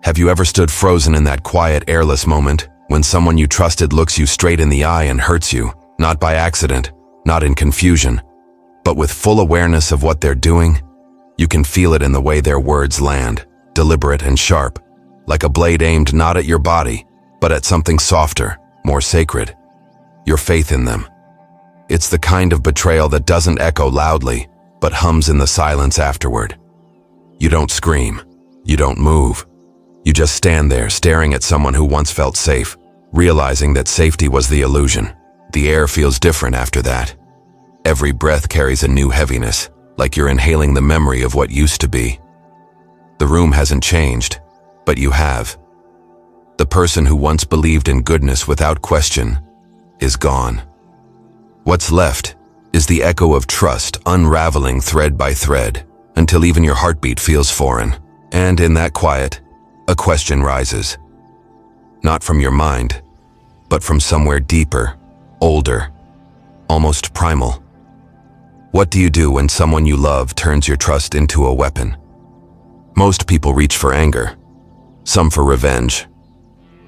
Have you ever stood frozen in that quiet, airless moment when someone you trusted looks you straight in the eye and hurts you, not by accident, not in confusion, but with full awareness of what they're doing? You can feel it in the way their words land, deliberate and sharp, like a blade aimed not at your body, but at something softer, more sacred, your faith in them. It's the kind of betrayal that doesn't echo loudly, but hums in the silence afterward. You don't scream. You don't move. You just stand there staring at someone who once felt safe, realizing that safety was the illusion. The air feels different after that. Every breath carries a new heaviness, like you're inhaling the memory of what used to be. The room hasn't changed, but you have. The person who once believed in goodness without question is gone. What's left is the echo of trust unraveling thread by thread until even your heartbeat feels foreign. And in that quiet, a question rises. Not from your mind, but from somewhere deeper, older, almost primal. What do you do when someone you love turns your trust into a weapon? Most people reach for anger, some for revenge.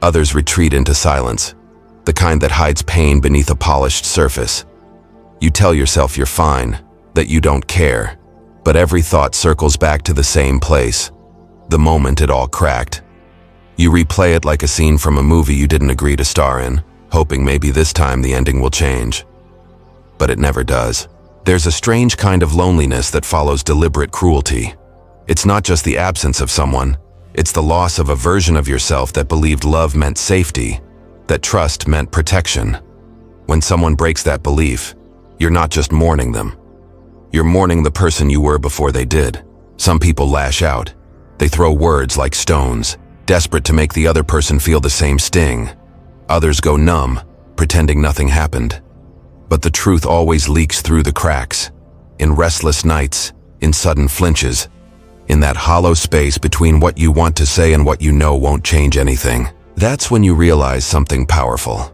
Others retreat into silence, the kind that hides pain beneath a polished surface. You tell yourself you're fine, that you don't care, but every thought circles back to the same place, the moment it all cracked. You replay it like a scene from a movie you didn't agree to star in, hoping maybe this time the ending will change. But it never does. There's a strange kind of loneliness that follows deliberate cruelty. It's not just the absence of someone, it's the loss of a version of yourself that believed love meant safety, that trust meant protection. When someone breaks that belief, you're not just mourning them. You're mourning the person you were before they did. Some people lash out. They throw words like stones, desperate to make the other person feel the same sting. Others go numb, pretending nothing happened. But the truth always leaks through the cracks, in restless nights, in sudden flinches, in that hollow space between what you want to say and what you know won't change anything. That's when you realize something powerful.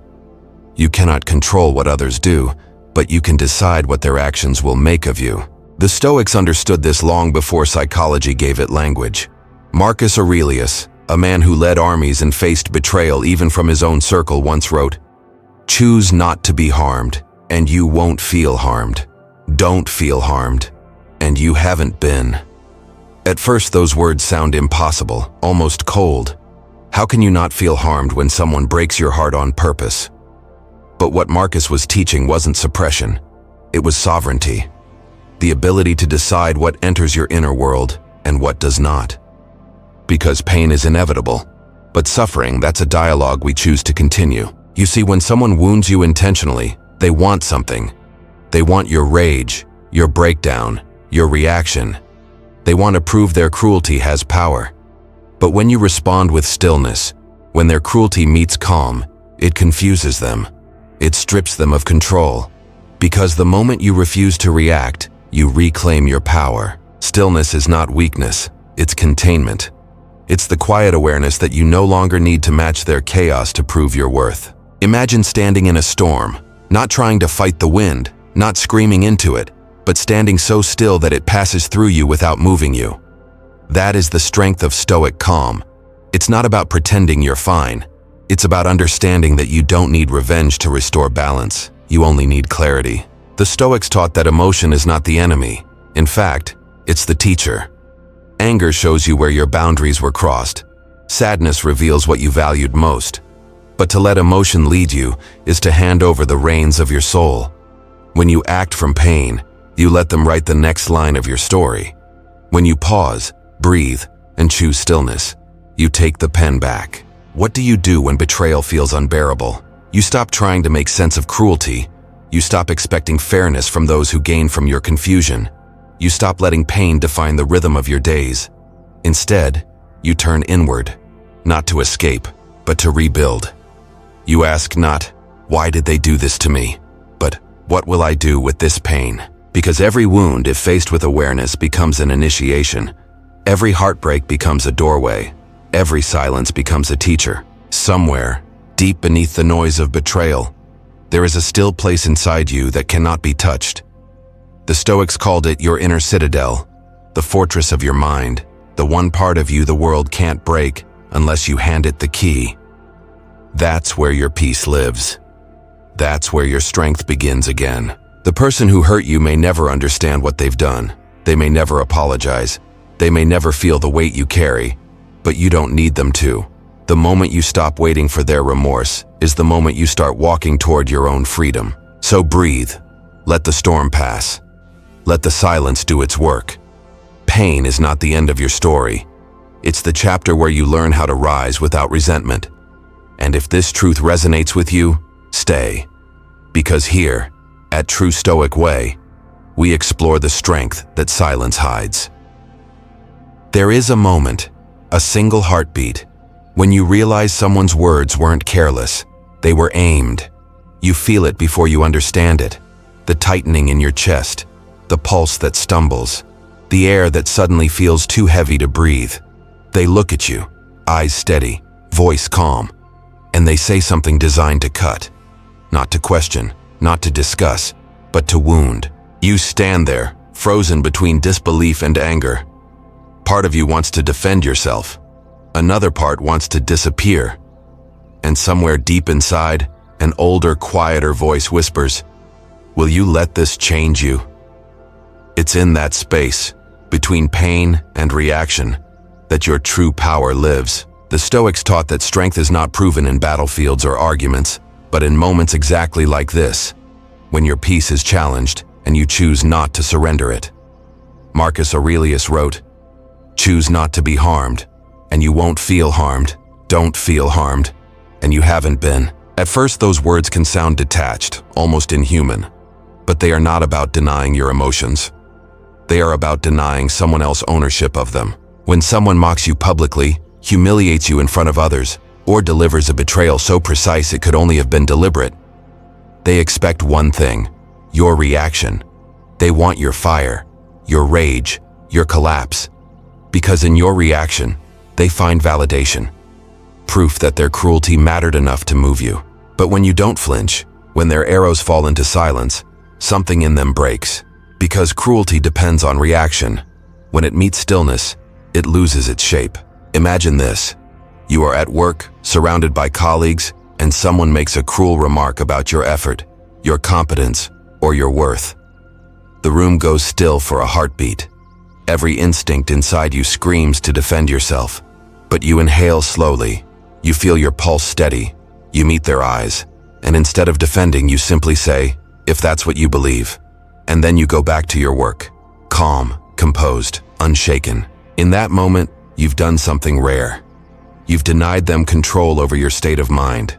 You cannot control what others do, but you can decide what their actions will make of you. The Stoics understood this long before psychology gave it language. Marcus Aurelius, a man who led armies and faced betrayal even from his own circle, once wrote, "Choose not to be harmed, and you won't feel harmed. Don't feel harmed, and you haven't been." At first, those words sound impossible, almost cold. How can you not feel harmed when someone breaks your heart on purpose? But what Marcus was teaching wasn't suppression. It was sovereignty. The ability to decide what enters your inner world and what does not. Because pain is inevitable, but suffering, that's a dialogue we choose to continue. You see, when someone wounds you intentionally, they want something. They want your rage, your breakdown, your reaction. They want to prove their cruelty has power. But when you respond with stillness, when their cruelty meets calm, it confuses them. It strips them of control. Because the moment you refuse to react, you reclaim your power. Stillness is not weakness, it's containment. It's the quiet awareness that you no longer need to match their chaos to prove your worth. Imagine standing in a storm, not trying to fight the wind, not screaming into it, but standing so still that it passes through you without moving you. That is the strength of Stoic calm. It's not about pretending you're fine. It's about understanding that you don't need revenge to restore balance. You only need clarity. The Stoics taught that emotion is not the enemy. In fact, it's the teacher. Anger shows you where your boundaries were crossed. Sadness reveals what you valued most. But to let emotion lead you is to hand over the reins of your soul. When you act from pain, you let them write the next line of your story. When you pause, breathe, and choose stillness, you take the pen back. What do you do when betrayal feels unbearable? You stop trying to make sense of cruelty. You stop expecting fairness from those who gain from your confusion. You stop letting pain define the rhythm of your days. Instead, you turn inward, not to escape, but to rebuild. You ask not, "Why did they do this to me?" but "What will I do with this pain?" Because every wound, if faced with awareness, becomes an initiation. Every heartbreak becomes a doorway. Every silence becomes a teacher. Somewhere, deep beneath the noise of betrayal, there is a still place inside you that cannot be touched. The Stoics called it your inner citadel, the fortress of your mind, the one part of you the world can't break, unless you hand it the key. That's where your peace lives. That's where your strength begins again. The person who hurt you may never understand what they've done. They may never apologize. They may never feel the weight you carry, but you don't need them to. The moment you stop waiting for their remorse is the moment you start walking toward your own freedom. So breathe. Let the storm pass. Let the silence do its work. Pain is not the end of your story. It's the chapter where you learn how to rise without resentment. And if this truth resonates with you, stay. Because here, at True Stoic Way, we explore the strength that silence hides. There is a moment, a single heartbeat, when you realize someone's words weren't careless. They were aimed. You feel it before you understand it. The tightening in your chest, the pulse that stumbles, the air that suddenly feels too heavy to breathe. They look at you, eyes steady, voice calm, and they say something designed to cut. Not to question, not to discuss, but to wound. You stand there, frozen between disbelief and anger. Part of you wants to defend yourself. Another part wants to disappear. And somewhere deep inside, an older, quieter voice whispers, "Will you let this change you?" It's in that space, between pain and reaction, that your true power lives. The Stoics taught that strength is not proven in battlefields or arguments, but in moments exactly like this, when your peace is challenged and you choose not to surrender it. Marcus Aurelius wrote, "Choose not to be harmed, and you won't feel harmed. Don't feel harmed, and you haven't been." At first, those words can sound detached, almost inhuman, but they are not about denying your emotions. They are about denying someone else's ownership of them. When someone mocks you publicly, humiliates you in front of others, or delivers a betrayal so precise it could only have been deliberate, they expect one thing: your reaction. They want your fire, your rage, your collapse. Because in your reaction, they find validation. Proof that their cruelty mattered enough to move you. But when you don't flinch, when their arrows fall into silence, something in them breaks. Because cruelty depends on reaction. When it meets stillness, it loses its shape. Imagine this. You are at work, surrounded by colleagues, and someone makes a cruel remark about your effort, your competence, or your worth. The room goes still for a heartbeat. Every instinct inside you screams to defend yourself. But you inhale slowly. You feel your pulse steady. You meet their eyes. And instead of defending, you simply say, "If that's what you believe." And then you go back to your work. Calm, composed, unshaken. In that moment, you've done something rare. You've denied them control over your state of mind.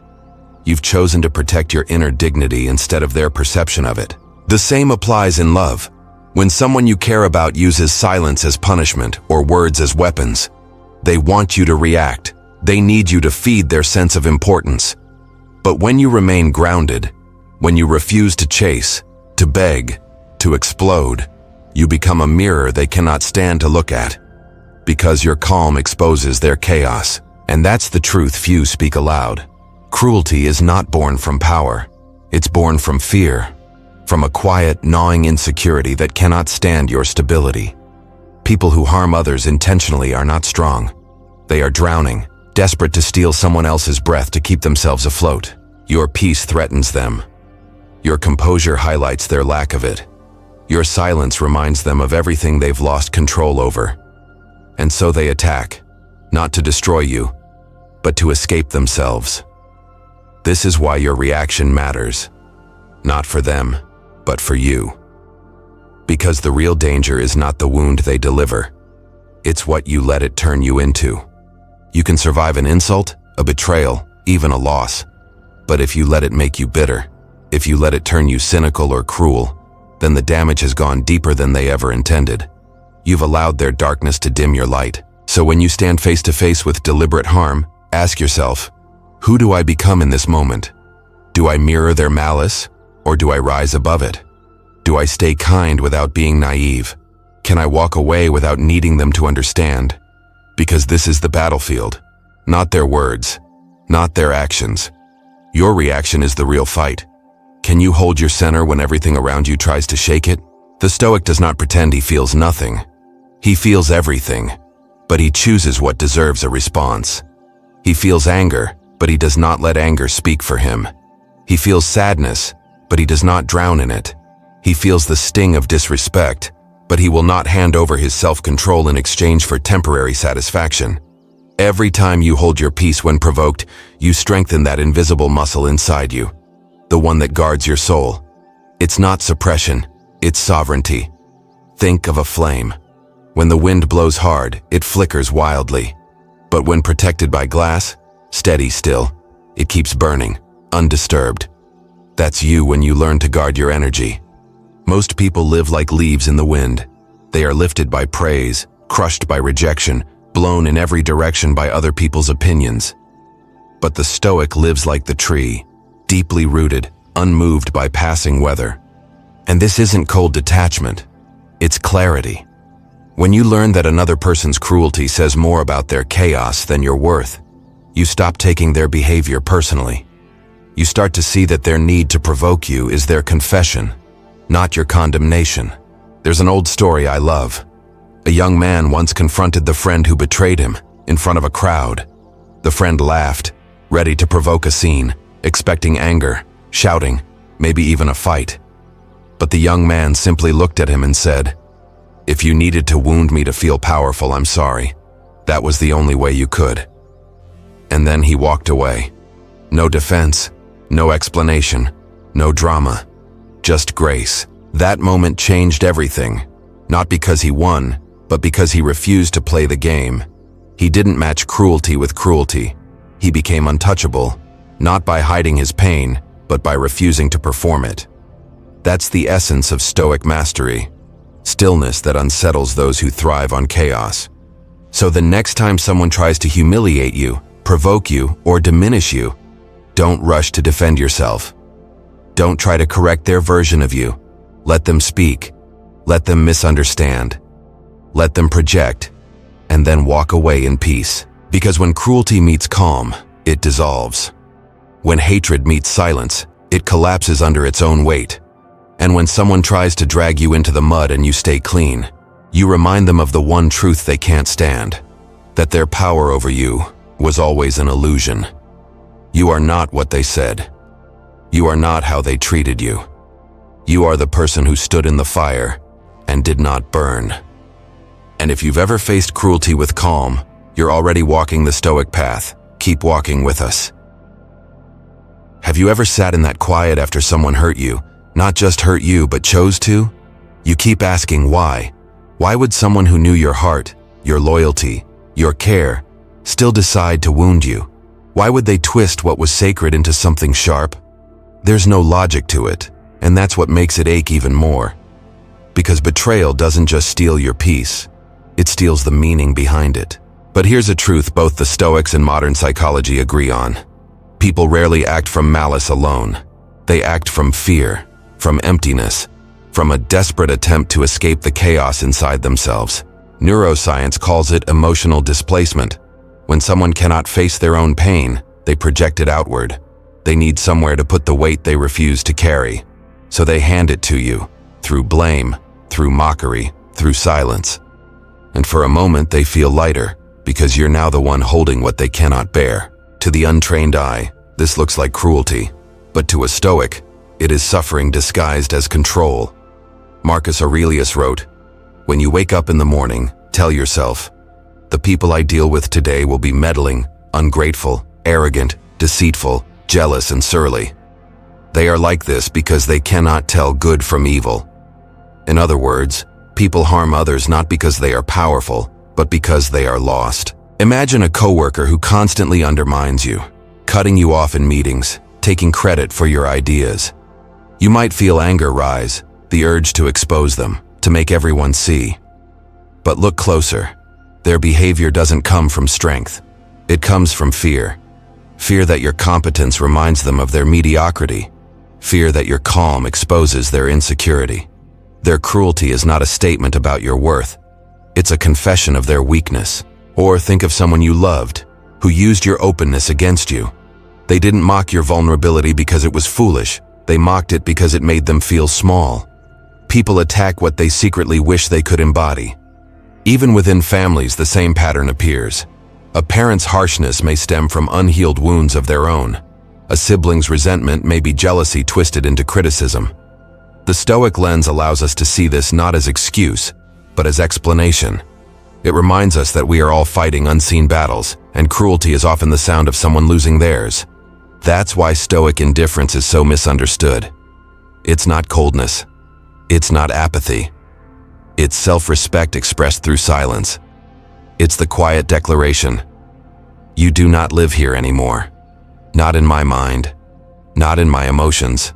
You've chosen to protect your inner dignity instead of their perception of it. The same applies in love. When someone you care about uses silence as punishment or words as weapons, they want you to react. They need you to feed their sense of importance. But when you remain grounded, when you refuse to chase, to beg, to explode, you become a mirror they cannot stand to look at. Because your calm exposes their chaos. And that's the truth few speak aloud. Cruelty is not born from power. It's born from fear. From a quiet, gnawing insecurity that cannot stand your stability. People who harm others intentionally are not strong. They are drowning, desperate to steal someone else's breath to keep themselves afloat. Your peace threatens them. Your composure highlights their lack of it. Your silence reminds them of everything they've lost control over. And so they attack, not to destroy you, but to escape themselves. This is why your reaction matters. Not for them, but for you. Because the real danger is not the wound they deliver. It's what you let it turn you into. You can survive an insult, a betrayal, even a loss. But if you let it make you bitter, if you let it turn you cynical or cruel, then the damage has gone deeper than they ever intended. You've allowed their darkness to dim your light. So when you stand face to face with deliberate harm, ask yourself, who do I become in this moment? Do I mirror their malice, or do I rise above it? Do I stay kind without being naive? Can I walk away without needing them to understand? Because this is the battlefield, not their words, not their actions. Your reaction is the real fight. Can you hold your center when everything around you tries to shake it? The Stoic does not pretend he feels nothing. He feels everything, but he chooses what deserves a response. He feels anger, but he does not let anger speak for him. He feels sadness, but he does not drown in it. He feels the sting of disrespect, but he will not hand over his self-control in exchange for temporary satisfaction. Every time you hold your peace when provoked, you strengthen that invisible muscle inside you, the one that guards your soul. It's not suppression, it's sovereignty. Think of a flame. When the wind blows hard, it flickers wildly. But when protected by glass, steady still, it keeps burning, undisturbed. That's you when you learn to guard your energy. Most people live like leaves in the wind. They are lifted by praise, crushed by rejection, blown in every direction by other people's opinions. But the Stoic lives like the tree, deeply rooted, unmoved by passing weather. And this isn't cold detachment, it's clarity. When you learn that another person's cruelty says more about their chaos than your worth, you stop taking their behavior personally. You start to see that their need to provoke you is their confession, not your condemnation. There's an old story I love. A young man once confronted the friend who betrayed him in front of a crowd. The friend laughed, ready to provoke a scene, expecting anger, shouting, maybe even a fight. But the young man simply looked at him and said, "If you needed to wound me to feel powerful, I'm sorry. That was the only way you could." And then he walked away. No defense, no explanation, no drama, just grace. That moment changed everything, not because he won, but because he refused to play the game. He didn't match cruelty with cruelty. He became untouchable, not by hiding his pain, but by refusing to perform it. That's the essence of Stoic mastery, stillness that unsettles those who thrive on chaos. So the next time someone tries to humiliate you, provoke you, or diminish you, don't rush to defend yourself. Don't try to correct their version of you. Let them speak. Let them misunderstand. Let them project, and then walk away in peace. Because when cruelty meets calm, it dissolves. When hatred meets silence, it collapses under its own weight. And when someone tries to drag you into the mud and you stay clean, you remind them of the one truth they can't stand, that their power over you was always an illusion. You are not what they said. You are not how they treated you. You are the person who stood in the fire and did not burn. And if you've ever faced cruelty with calm, you're already walking the Stoic path. Keep walking with us. Have you ever sat in that quiet after someone hurt you? Not just hurt you, but chose to? You keep asking why. Why would someone who knew your heart, your loyalty, your care, still decide to wound you? Why would they twist what was sacred into something sharp? There's no logic to it, and that's what makes it ache even more. Because betrayal doesn't just steal your peace, it steals the meaning behind it. But here's a truth both the Stoics and modern psychology agree on. People rarely act from malice alone. They act from fear, from emptiness, from a desperate attempt to escape the chaos inside themselves. Neuroscience calls it emotional displacement. When someone cannot face their own pain, they project it outward. They need somewhere to put the weight they refuse to carry. So they hand it to you, through blame, through mockery, through silence. And for a moment they feel lighter, because you're now the one holding what they cannot bear. To the untrained eye, this looks like cruelty. But to a Stoic, it is suffering disguised as control. Marcus Aurelius wrote, "When you wake up in the morning, tell yourself, the people I deal with today will be meddling, ungrateful, arrogant, deceitful, jealous, and surly. They are like this because they cannot tell good from evil." In other words, people harm others not because they are powerful, but because they are lost. Imagine a coworker who constantly undermines you, cutting you off in meetings, taking credit for your ideas. You might feel anger rise, the urge to expose them, to make everyone see. But look closer. Their behavior doesn't come from strength. It comes from fear. Fear that your competence reminds them of their mediocrity. Fear that your calm exposes their insecurity. Their cruelty is not a statement about your worth. It's a confession of their weakness. Or think of someone you loved, who used your openness against you. They didn't mock your vulnerability because it was foolish. They mocked it because it made them feel small. People attack what they secretly wish they could embody. Even within families, the same pattern appears. A parent's harshness may stem from unhealed wounds of their own. A sibling's resentment may be jealousy twisted into criticism. The Stoic lens allows us to see this not as excuse, but as explanation. It reminds us that we are all fighting unseen battles, and cruelty is often the sound of someone losing theirs. That's why Stoic indifference is so misunderstood. It's not coldness. It's not apathy. It's self-respect expressed through silence. It's the quiet declaration, "You do not live here anymore. Not in my mind. Not in my emotions.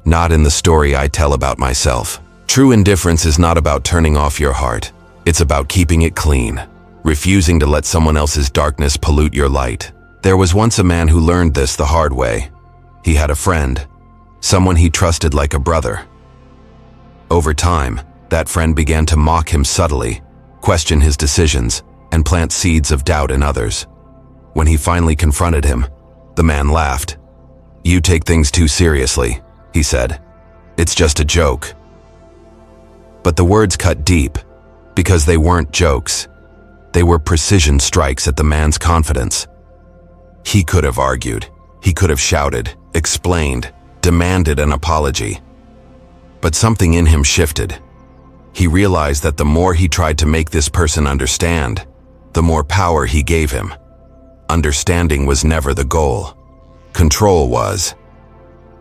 Not in the story I tell about myself." True indifference is not about turning off your heart. It's about keeping it clean, refusing to let someone else's darkness pollute your light. There was once a man who learned this the hard way. He had a friend, someone he trusted like a brother. Over time, that friend began to mock him subtly, question his decisions, and plant seeds of doubt in others. When he finally confronted him, the man laughed. "You take things too seriously," he said. "It's just a joke." But the words cut deep, because they weren't jokes. They were precision strikes at the man's confidence. He could have argued. He could have shouted, explained, demanded an apology. But something in him shifted. He realized that the more he tried to make this person understand, the more power he gave him. Understanding was never the goal. Control was.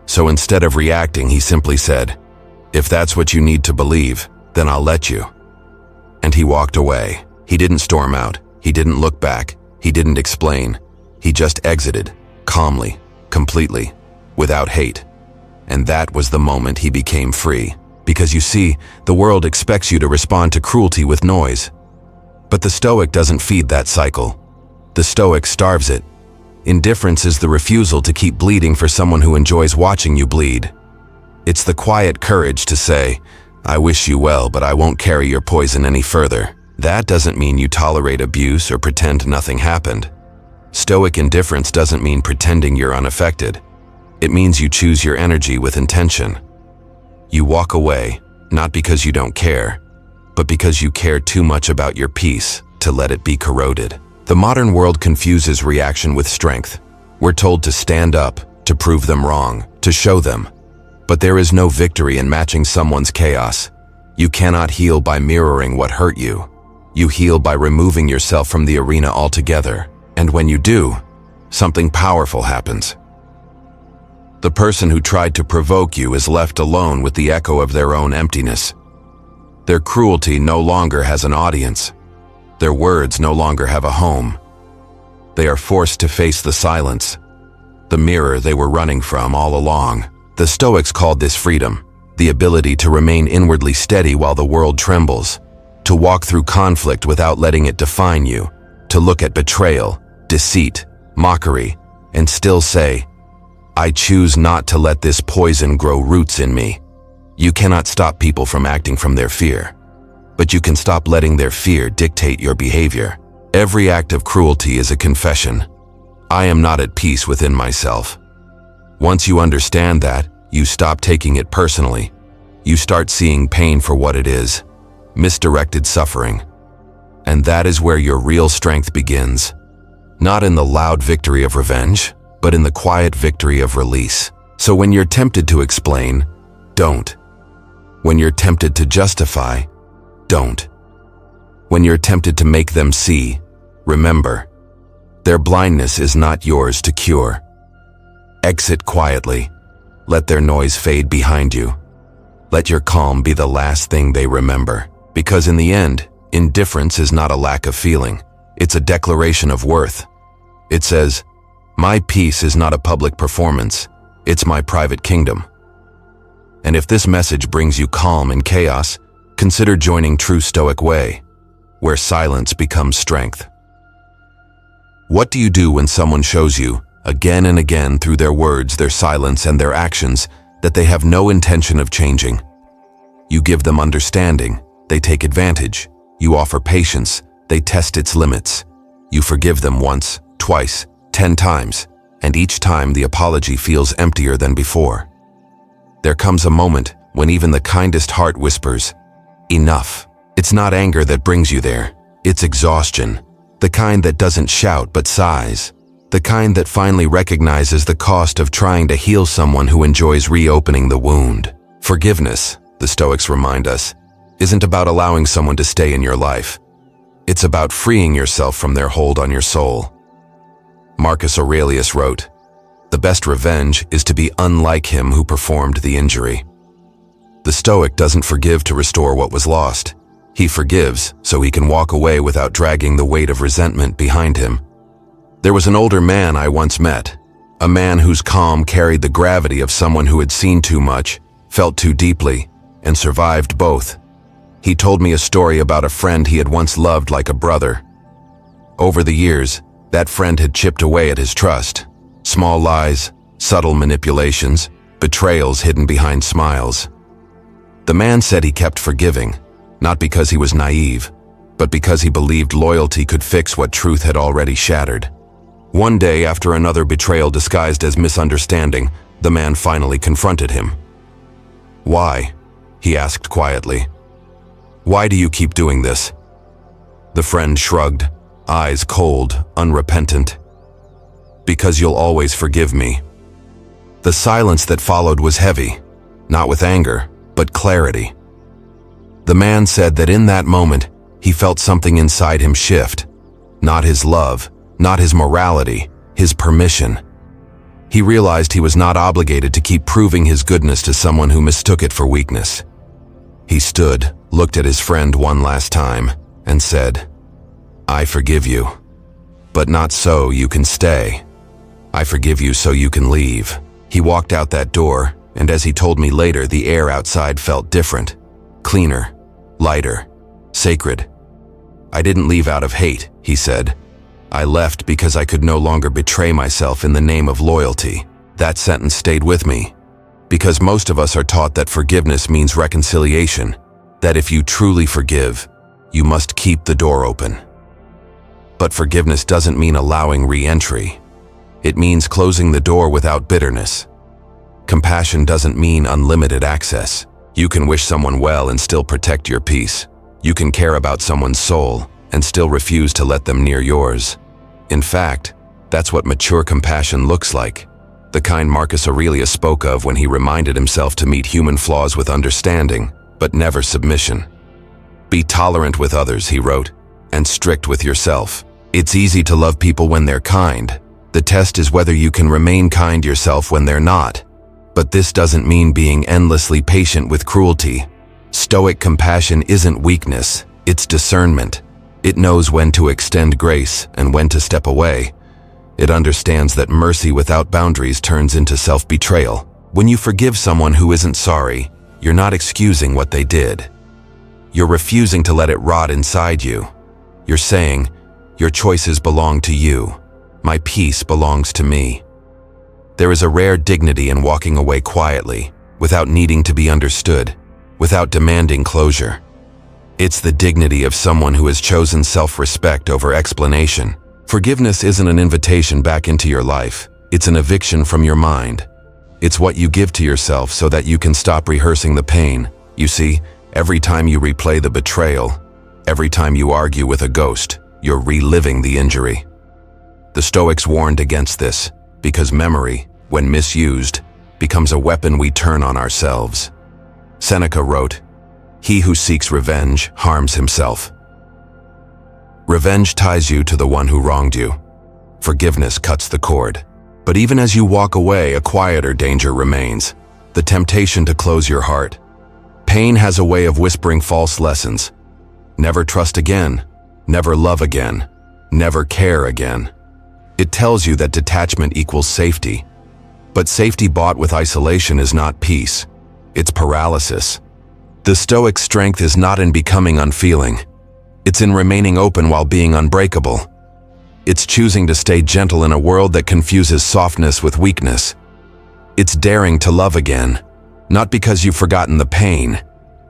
So instead of reacting, he simply said, "If that's what you need to believe, then I'll let you." And he walked away. He didn't storm out. He didn't look back. He didn't explain. He just exited, calmly, completely, without hate. And that was the moment he became free. Because you see, the world expects you to respond to cruelty with noise. But the Stoic doesn't feed that cycle. The Stoic starves it. Indifference is the refusal to keep bleeding for someone who enjoys watching you bleed. It's the quiet courage to say, "I wish you well, but I won't carry your poison any further." That doesn't mean you tolerate abuse or pretend nothing happened. Stoic indifference doesn't mean pretending you're unaffected. It means you choose your energy with intention. You walk away, not because you don't care, but because you care too much about your peace to let it be corroded. The modern world confuses reaction with strength. We're told to stand up, to prove them wrong, to show them. But there is no victory in matching someone's chaos. You cannot heal by mirroring what hurt you. You heal by removing yourself from the arena altogether. And when you do, something powerful happens. The person who tried to provoke you is left alone with the echo of their own emptiness. Their cruelty no longer has an audience. Their words no longer have a home. They are forced to face the silence, the mirror they were running from all along. The Stoics called this freedom, the ability to remain inwardly steady while the world trembles, to walk through conflict without letting it define you, to look at betrayal, deceit, mockery, and still say, "I choose not to let this poison grow roots in me." You cannot stop people from acting from their fear, but you can stop letting their fear dictate your behavior. Every act of cruelty is a confession. I am not at peace within myself. Once you understand that, you stop taking it personally. You start seeing pain for what it is, misdirected suffering. And that is where your real strength begins. Not in the loud victory of revenge, but in the quiet victory of release. So when you're tempted to explain, don't. When you're tempted to justify, don't. When you're tempted to make them see, remember, their blindness is not yours to cure. Exit quietly. Let their noise fade behind you. Let your calm be the last thing they remember. Because in the end, indifference is not a lack of feeling. It's a declaration of worth. It says, "My peace is not a public performance. It's my private kingdom." And if this message brings you calm in chaos, consider joining True Stoic Way, where silence becomes strength. What do you do when someone shows you, again and again through their words, their silence, and their actions, that they have no intention of changing? You give them understanding, they take advantage. You offer patience, they test its limits. You forgive them once, twice, 10 times, and each time the apology feels emptier than before. There comes a moment when even the kindest heart whispers, "Enough." It's not anger that brings you there, it's exhaustion. The kind that doesn't shout but sighs. The kind that finally recognizes the cost of trying to heal someone who enjoys reopening the wound. Forgiveness, the Stoics remind us, isn't about allowing someone to stay in your life. It's about freeing yourself from their hold on your soul. Marcus Aurelius wrote, "The best revenge is to be unlike him who performed the injury." The Stoic doesn't forgive to restore what was lost. He forgives so he can walk away without dragging the weight of resentment behind him. There was an older man I once met, a man whose calm carried the gravity of someone who had seen too much, felt too deeply, and survived both. He told me a story about a friend he had once loved like a brother. Over the years, that friend had chipped away at his trust. Small lies, subtle manipulations, betrayals hidden behind smiles. The man said he kept forgiving, not because he was naive, but because he believed loyalty could fix what truth had already shattered. One day, after another betrayal disguised as misunderstanding, the man finally confronted him. "Why?" he asked quietly. "Why do you keep doing this?" The friend shrugged, eyes cold, unrepentant. "Because you'll always forgive me." The silence that followed was heavy, not with anger, but clarity. The man said that in that moment, he felt something inside him shift. Not his love, not his morality, his permission. He realized he was not obligated to keep proving his goodness to someone who mistook it for weakness. He stood, looked at his friend one last time, and said, "I forgive you. But not so you can stay. I forgive you so you can leave." He walked out that door, and as he told me later, the air outside felt different. Cleaner, lighter, sacred. "I didn't leave out of hate," he said. "I left because I could no longer betray myself in the name of loyalty." That sentence stayed with me, because most of us are taught that forgiveness means reconciliation, that if you truly forgive, you must keep the door open. But forgiveness doesn't mean allowing re-entry. It means closing the door without bitterness. Compassion doesn't mean unlimited access. You can wish someone well and still protect your peace. You can care about someone's soul and still refuse to let them near yours. In fact, that's what mature compassion looks like, the kind Marcus Aurelius spoke of when he reminded himself to meet human flaws with understanding, but never submission. "Be tolerant with others," he wrote, "and strict with yourself." It's easy to love people when they're kind. The test is whether you can remain kind yourself when they're not. But this doesn't mean being endlessly patient with cruelty. Stoic compassion isn't weakness, it's discernment. It knows when to extend grace and when to step away. It understands that mercy without boundaries turns into self-betrayal. When you forgive someone who isn't sorry, you're not excusing what they did. You're refusing to let it rot inside you. You're saying, "Your choices belong to you. My peace belongs to me." There is a rare dignity in walking away quietly, without needing to be understood, without demanding closure. It's the dignity of someone who has chosen self-respect over explanation. Forgiveness isn't an invitation back into your life. It's an eviction from your mind. It's what you give to yourself so that you can stop rehearsing the pain. You see, every time you replay the betrayal, every time you argue with a ghost, you're reliving the injury. The Stoics warned against this, because memory, when misused, becomes a weapon we turn on ourselves. Seneca wrote, "He who seeks revenge harms himself." Revenge ties you to the one who wronged you. Forgiveness cuts the cord. But even as you walk away, a quieter danger remains, the temptation to close your heart. Pain has a way of whispering false lessons. Never trust again, never love again, never care again. It tells you that detachment equals safety. But safety bought with isolation is not peace. It's paralysis. The Stoic strength is not in becoming unfeeling. It's in remaining open while being unbreakable. It's choosing to stay gentle in a world that confuses softness with weakness. It's daring to love again, not because you've forgotten the pain,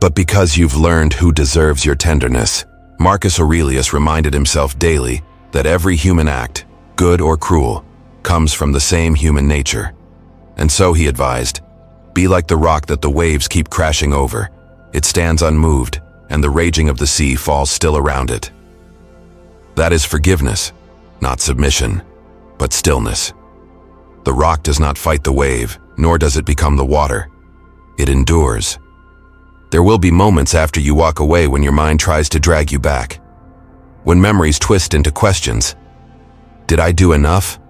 but because you've learned who deserves your tenderness. Marcus Aurelius reminded himself daily that every human act, good or cruel, comes from the same human nature. And so he advised, be like the rock that the waves keep crashing over. It stands unmoved, and the raging of the sea falls still around it. That is forgiveness, not submission, but stillness. The rock does not fight the wave, nor does it become the water. It endures. There will be moments after you walk away when your mind tries to drag you back. When memories twist into questions. Did I do enough?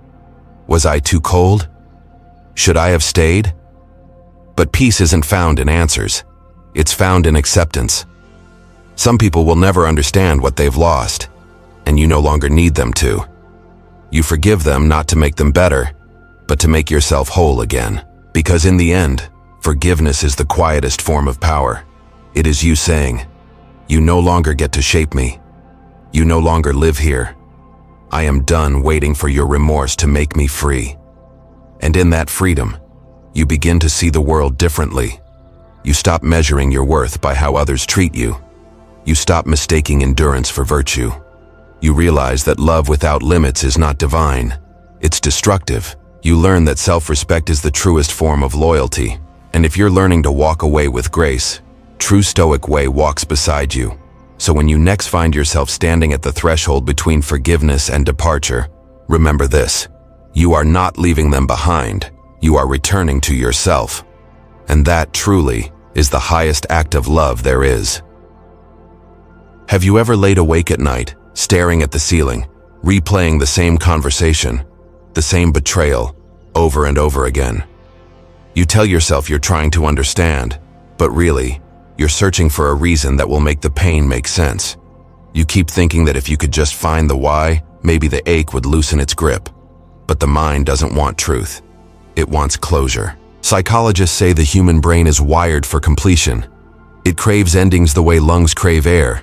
Was I too cold? Should I have stayed? But peace isn't found in answers. It's found in acceptance. Some people will never understand what they've lost, and you no longer need them to. You forgive them not to make them better, but to make yourself whole again. Because in the end, forgiveness is the quietest form of power. It is you saying, "You no longer get to shape me. You no longer live here. I am done waiting for your remorse to make me free." And in that freedom, you begin to see the world differently. You stop measuring your worth by how others treat you. You stop mistaking endurance for virtue. You realize that love without limits is not divine. It's destructive. You learn that self-respect is the truest form of loyalty. And if you're learning to walk away with grace, true Stoic way walks beside you. So when you next find yourself standing at the threshold between forgiveness and departure, remember this: you are not leaving them behind. You are returning to yourself. And that truly is the highest act of love there is. Have you ever laid awake at night, staring at the ceiling, replaying the same conversation, the same betrayal, over and over again? You tell yourself you're trying to understand, but really, you're searching for a reason that will make the pain make sense. You keep thinking that if you could just find the why, maybe the ache would loosen its grip. But the mind doesn't want truth. It wants closure. Psychologists say the human brain is wired for completion. It craves endings the way lungs crave air.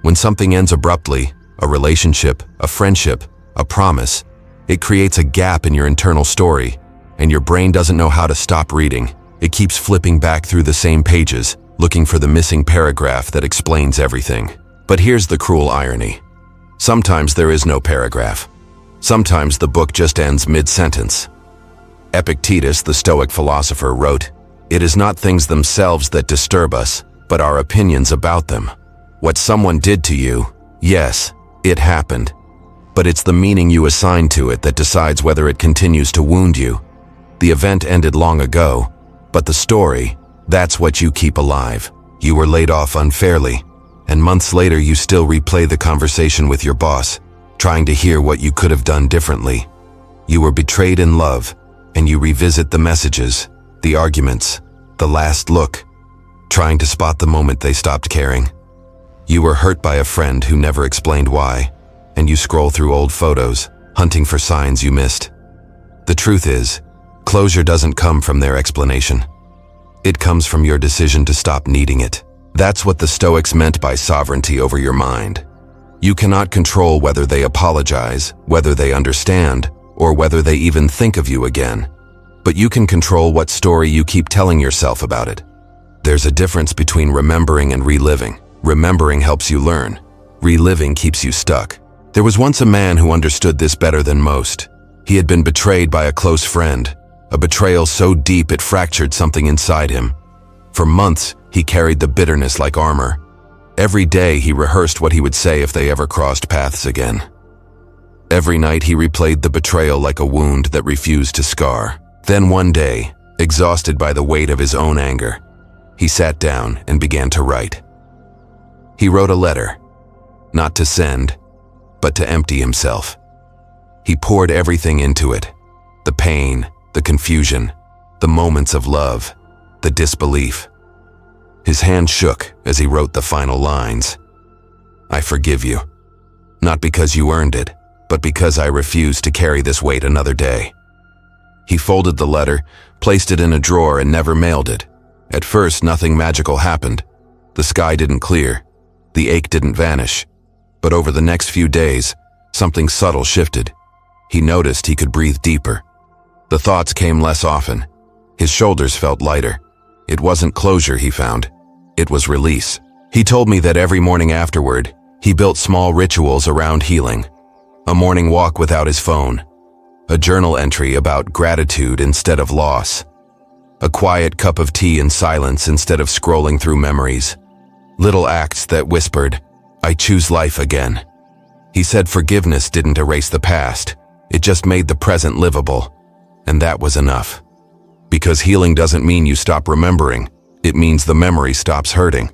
When something ends abruptly, a relationship, a friendship, a promise, it creates a gap in your internal story, and your brain doesn't know how to stop reading. It keeps flipping back through the same pages, looking for the missing paragraph that explains everything. But here's the cruel irony. Sometimes there is no paragraph. Sometimes the book just ends mid-sentence. Epictetus, the Stoic philosopher, wrote, "It is not things themselves that disturb us, but our opinions about them." What someone did to you, yes, it happened. But it's the meaning you assign to it that decides whether it continues to wound you. The event ended long ago, but the story, that's what you keep alive. You were laid off unfairly, and months later you still replay the conversation with your boss, trying to hear what you could have done differently. You were betrayed in love, and you revisit the messages, the arguments, the last look, trying to spot the moment they stopped caring. You were hurt by a friend who never explained why, and you scroll through old photos, hunting for signs you missed. The truth is, closure doesn't come from their explanation. It comes from your decision to stop needing it. That's what the Stoics meant by sovereignty over your mind. You cannot control whether they apologize, whether they understand, or whether they even think of you again. But you can control what story you keep telling yourself about it. There's a difference between remembering and reliving. Remembering helps you learn. Reliving keeps you stuck. There was once a man who understood this better than most. He had been betrayed by a close friend, a betrayal so deep it fractured something inside him. For months, he carried the bitterness like armor. Every day he rehearsed what he would say if they ever crossed paths again. Every night he replayed the betrayal like a wound that refused to scar. Then one day, exhausted by the weight of his own anger, he sat down and began to write. He wrote a letter, not to send, but to empty himself. He poured everything into it, the pain, the confusion, the moments of love, the disbelief. His hand shook as he wrote the final lines. "I forgive you, not because you earned it, but because I refuse to carry this weight another day." He folded the letter, placed it in a drawer, and never mailed it. At first, nothing magical happened. The sky didn't clear. The ache didn't vanish. But over the next few days, something subtle shifted. He noticed he could breathe deeper. The thoughts came less often. His shoulders felt lighter. It wasn't closure he found. It was release. He told me that every morning afterward, he built small rituals around healing. A morning walk without his phone. A journal entry about gratitude instead of loss. A quiet cup of tea in silence instead of scrolling through memories. Little acts that whispered, "I choose life again." He said forgiveness didn't erase the past, it just made the present livable. And that was enough. Because healing doesn't mean you stop remembering, it means the memory stops hurting.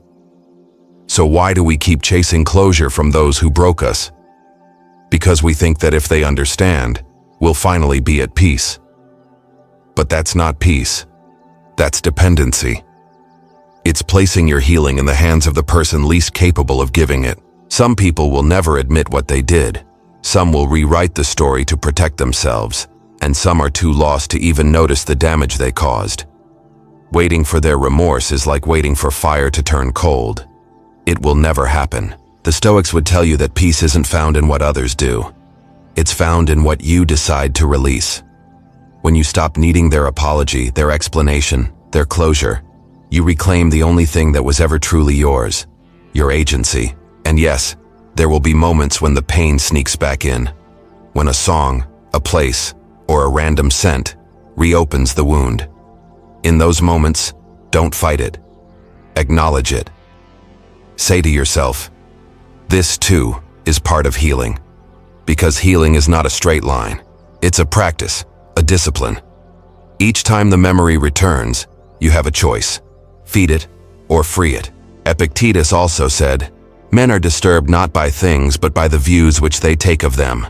So why do we keep chasing closure from those who broke us? Because we think that if they understand, we'll finally be at peace. But that's not peace. That's dependency. It's placing your healing in the hands of the person least capable of giving it. Some people will never admit what they did. Some will rewrite the story to protect themselves, and some are too lost to even notice the damage they caused. Waiting for their remorse is like waiting for fire to turn cold. It will never happen. The Stoics would tell you that peace isn't found in what others do. It's found in what you decide to release. When you stop needing their apology, their explanation, their closure, you reclaim the only thing that was ever truly yours, your agency. And yes, there will be moments when the pain sneaks back in, when a song, a place, or a random scent reopens the wound. In those moments, don't fight it. Acknowledge it. Say to yourself, this too is part of healing. Because healing is not a straight line. It's a practice, a discipline. Each time the memory returns, you have a choice. Feed it or free it. Epictetus also said, men are disturbed not by things but by the views which they take of them.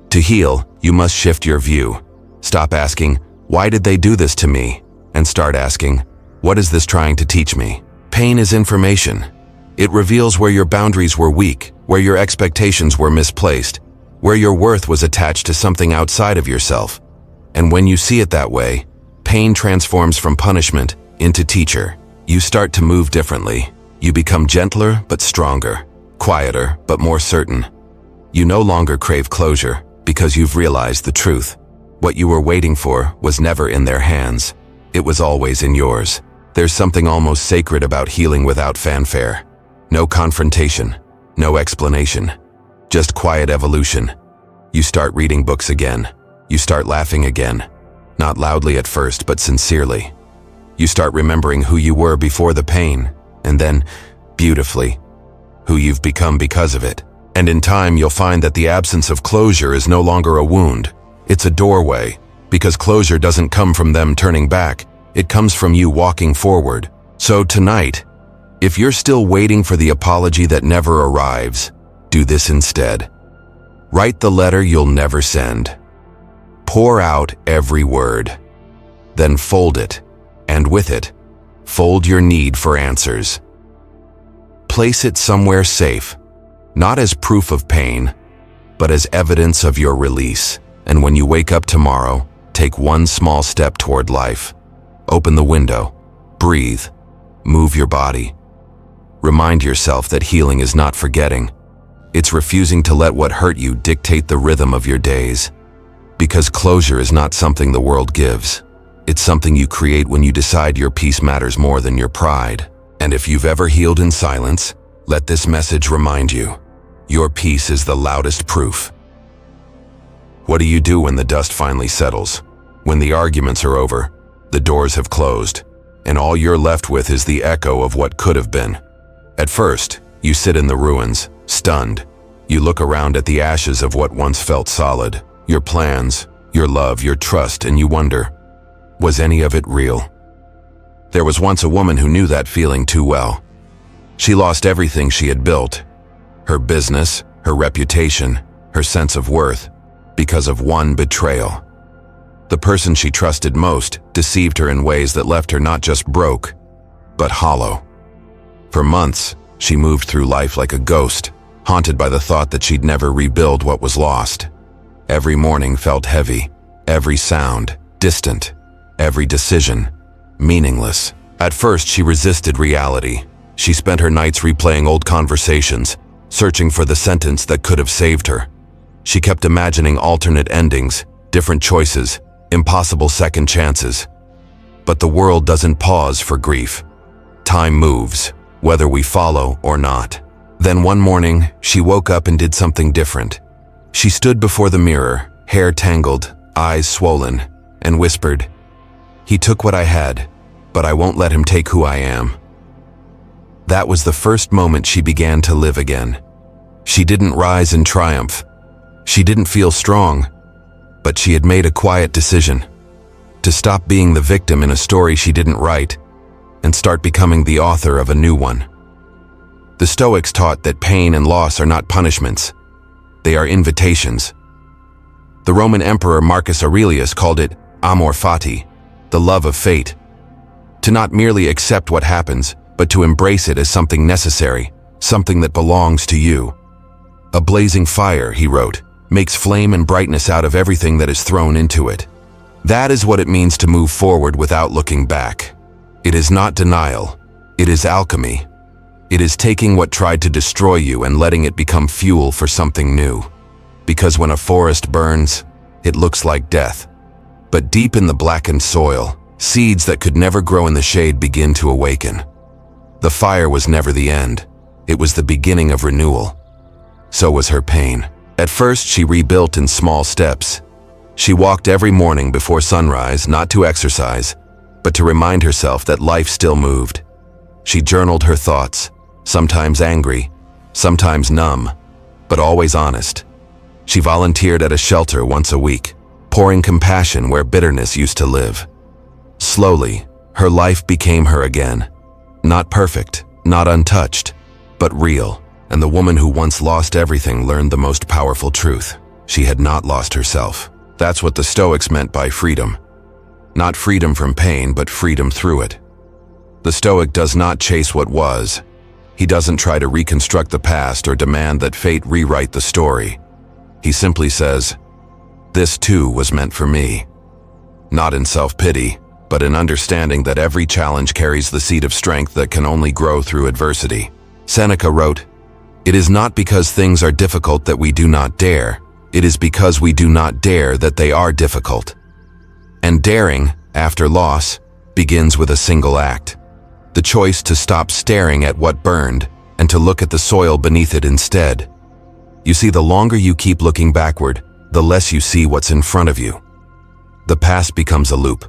To heal, you must shift your view. Stop asking, why did they do this to me? And start asking, what is this trying to teach me? Pain is information. It reveals where your boundaries were weak, where your expectations were misplaced, where your worth was attached to something outside of yourself. And when you see it that way, pain transforms from punishment into teacher. You start to move differently. You become gentler but stronger, quieter but more certain. You no longer crave closure because you've realized the truth. What you were waiting for was never in their hands. It was always in yours. There's something almost sacred about healing without fanfare. No confrontation, no explanation, just quiet evolution. You start reading books again. You start laughing again. Not loudly at first, but sincerely. You start remembering who you were before the pain, and then, beautifully, who you've become because of it. And in time, you'll find that the absence of closure is no longer a wound. It's a doorway, because closure doesn't come from them turning back. It comes from you walking forward. So tonight, if you're still waiting for the apology that never arrives, do this instead. Write the letter you'll never send. Pour out every word. Then fold it, and with it, fold your need for answers. Place it somewhere safe, not as proof of pain, but as evidence of your release. And when you wake up tomorrow, take one small step toward life. Open the window, breathe, move your body. Remind yourself that healing is not forgetting. It's refusing to let what hurt you dictate the rhythm of your days. Because closure is not something the world gives. It's something you create when you decide your peace matters more than your pride. And if you've ever healed in silence, let this message remind you, your peace is the loudest proof. What do you do when the dust finally settles? When the arguments are over, the doors have closed, and all you're left with is the echo of what could have been. At first, you sit in the ruins, stunned. You look around at the ashes of what once felt solid, your plans, your love, your trust, and you wonder, was any of it real? There was once a woman who knew that feeling too well. She lost everything she had built, her business, her reputation, her sense of worth, because of one betrayal. The person she trusted most deceived her in ways that left her not just broke, but hollow. For months, she moved through life like a ghost, haunted by the thought that she'd never rebuild what was lost. Every morning felt heavy, every sound distant, every decision meaningless. At first, she resisted reality. She spent her nights replaying old conversations, searching for the sentence that could have saved her. She kept imagining alternate endings, different choices, impossible second chances. But the world doesn't pause for grief. Time moves, whether we follow or not. Then one morning, she woke up and did something different. She stood before the mirror, hair tangled, eyes swollen, and whispered, "He took what I had, but I won't let him take who I am." That was the first moment she began to live again. She didn't rise in triumph. She didn't feel strong, but she had made a quiet decision to stop being the victim in a story she didn't write and start becoming the author of a new one. The Stoics taught that pain and loss are not punishments. They are invitations. The Roman Emperor Marcus Aurelius called it amor fati, the love of fate. To not merely accept what happens, but to embrace it as something necessary, something that belongs to you. A blazing fire, he wrote, makes flame and brightness out of everything that is thrown into it. That is what it means to move forward without looking back. It is not denial. It is alchemy. It is taking what tried to destroy you and letting it become fuel for something new. Because when a forest burns, it looks like death. But deep in the blackened soil, seeds that could never grow in the shade begin to awaken. The fire was never the end. It was the beginning of renewal. So was her pain. At first, she rebuilt in small steps. She walked every morning before sunrise, not to exercise, but to remind herself that life still moved. She journaled her thoughts, sometimes angry, sometimes numb, but always honest. She volunteered at a shelter once a week, pouring compassion where bitterness used to live. Slowly, her life became her again. Not perfect, not untouched, but real. And the woman who once lost everything learned the most powerful truth. She had not lost herself. That's what the Stoics meant by freedom. Not freedom from pain, but freedom through it. The Stoic does not chase what was. He doesn't try to reconstruct the past or demand that fate rewrite the story. He simply says, "This too was meant for me." Not in self-pity, but in understanding that every challenge carries the seed of strength that can only grow through adversity. Seneca wrote, "It is not because things are difficult that we do not dare. It is because we do not dare that they are difficult." And daring, after loss, begins with a single act. The choice to stop staring at what burned and to look at the soil beneath it instead. You see, the longer you keep looking backward, the less you see what's in front of you. The past becomes a loop,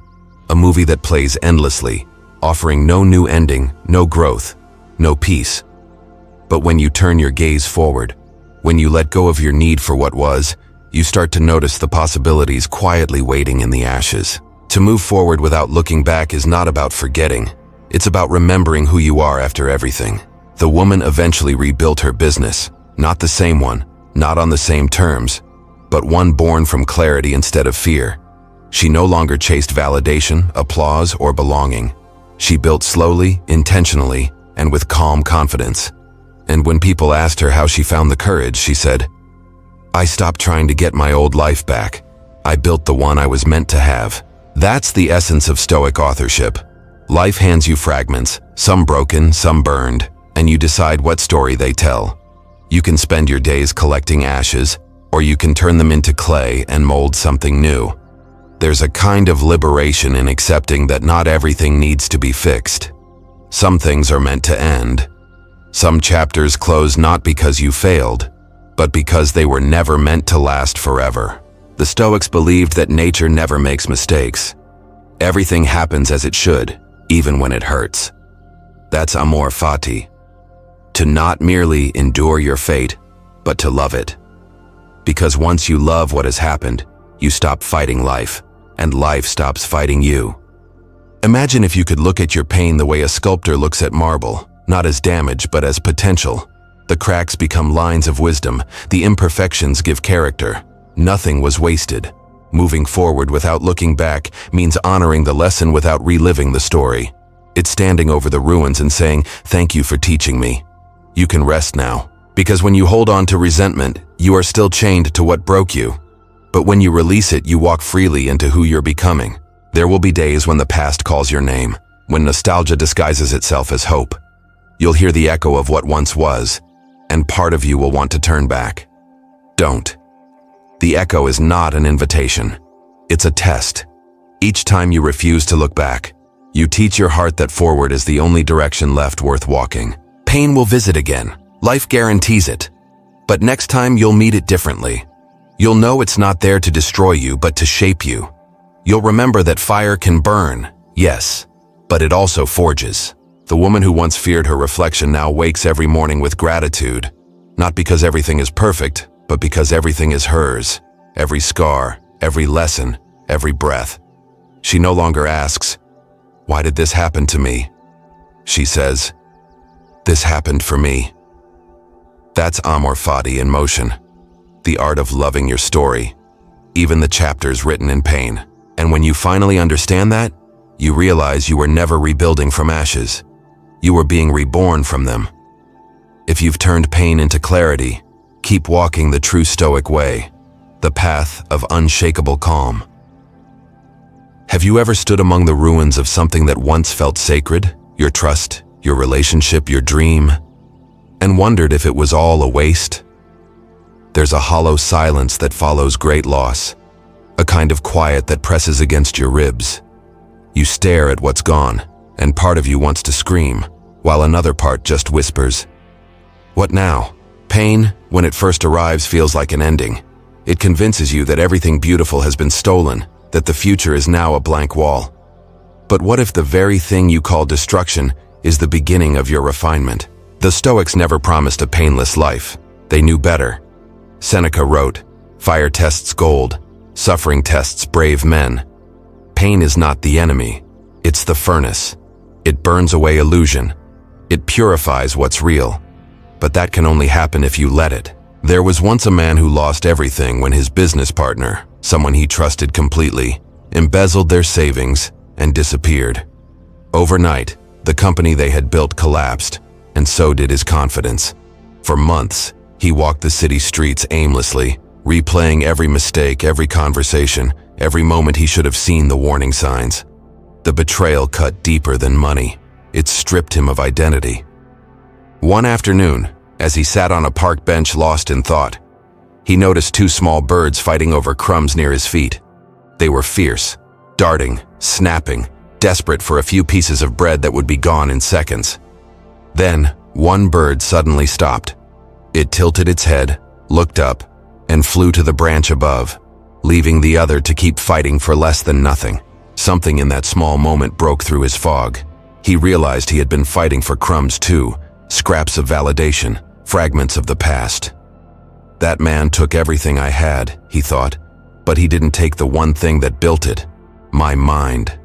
a movie that plays endlessly, offering no new ending, no growth, no peace. But when you turn your gaze forward, when you let go of your need for what was, you start to notice the possibilities quietly waiting in the ashes. To move forward without looking back is not about forgetting. It's about remembering who you are after everything. The woman eventually rebuilt her business, not the same one, not on the same terms, but one born from clarity instead of fear. She no longer chased validation, applause, or belonging. She built slowly, intentionally, and with calm confidence. And when people asked her how she found the courage, she said, "I stopped trying to get my old life back. I built the one I was meant to have." That's the essence of Stoic authorship. Life hands you fragments, some broken, some burned, and you decide what story they tell. You can spend your days collecting ashes, or you can turn them into clay and mold something new. There's a kind of liberation in accepting that not everything needs to be fixed. Some things are meant to end. Some chapters close not because you failed, but because they were never meant to last forever. The Stoics believed that nature never makes mistakes. Everything happens as it should, even when it hurts. That's amor fati. To not merely endure your fate, but to love it. Because once you love what has happened, you stop fighting life, and life stops fighting you. Imagine if you could look at your pain the way a sculptor looks at marble, not as damage but as potential. The cracks become lines of wisdom, the imperfections give character. Nothing was wasted. Moving forward without looking back means honoring the lesson without reliving the story. It's standing over the ruins and saying, "Thank you for teaching me. You can rest now." Because when you hold on to resentment, you are still chained to what broke you. But when you release it, you walk freely into who you're becoming. There will be days when the past calls your name, when nostalgia disguises itself as hope. You'll hear the echo of what once was, and part of you will want to turn back. Don't. The echo is not an invitation. It's a test. Each time you refuse to look back, you teach your heart that forward is the only direction left worth walking. Pain will visit again. Life guarantees it. But next time you'll meet it differently. You'll know it's not there to destroy you, but to shape you. You'll remember that fire can burn, yes, but it also forges. The woman who once feared her reflection now wakes every morning with gratitude, not because everything is perfect, but because everything is hers, every scar, every lesson, every breath. She no longer asks, "Why did this happen to me?" She says, "This happened for me." That's amor fati in motion, the art of loving your story, even the chapters written in pain. And when you finally understand that, you realize you were never rebuilding from ashes. You were being reborn from them. If you've turned pain into clarity, keep walking the true Stoic way, the path of unshakable calm. Have you ever stood among the ruins of something that once felt sacred, your trust, your relationship, your dream, and wondered if it was all a waste? There's a hollow silence that follows great loss, a kind of quiet that presses against your ribs. You stare at what's gone, and part of you wants to scream, while another part just whispers, "What now?" Pain, when it first arrives, feels like an ending. It convinces you that everything beautiful has been stolen, that the future is now a blank wall. But what if the very thing you call destruction is the beginning of your refinement? The Stoics never promised a painless life. They knew better. Seneca wrote, "Fire tests gold, suffering tests brave men." Pain is not the enemy. It's the furnace. It burns away illusion. It purifies what's real. But that can only happen if you let it. There was once a man who lost everything when his business partner, someone he trusted completely, embezzled their savings and disappeared. Overnight, the company they had built collapsed, and so did his confidence. For months, he walked the city streets aimlessly, replaying every mistake, every conversation, every moment he should have seen the warning signs. The betrayal cut deeper than money. It stripped him of identity. One afternoon, as he sat on a park bench lost in thought, he noticed two small birds fighting over crumbs near his feet. They were fierce, darting, snapping, desperate for a few pieces of bread that would be gone in seconds. Then, one bird suddenly stopped. It tilted its head, looked up, and flew to the branch above, leaving the other to keep fighting for less than nothing. Something in that small moment broke through his fog. He realized he had been fighting for crumbs too, scraps of validation, fragments of the past. That man took everything I had, he thought, but he didn't take the one thing that built it, my mind.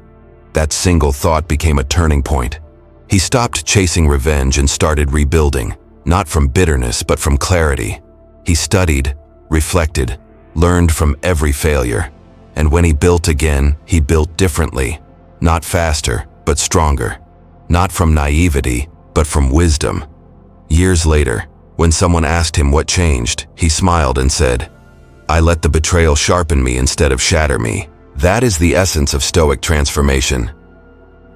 That single thought became a turning point. He stopped chasing revenge and started rebuilding, not from bitterness but from clarity. He studied, reflected, learned from every failure. And when he built again, he built differently, not faster, but stronger. Not from naivety, but from wisdom. Years later, when someone asked him what changed, he smiled and said, "I let the betrayal sharpen me instead of shatter me." That is the essence of Stoic transformation.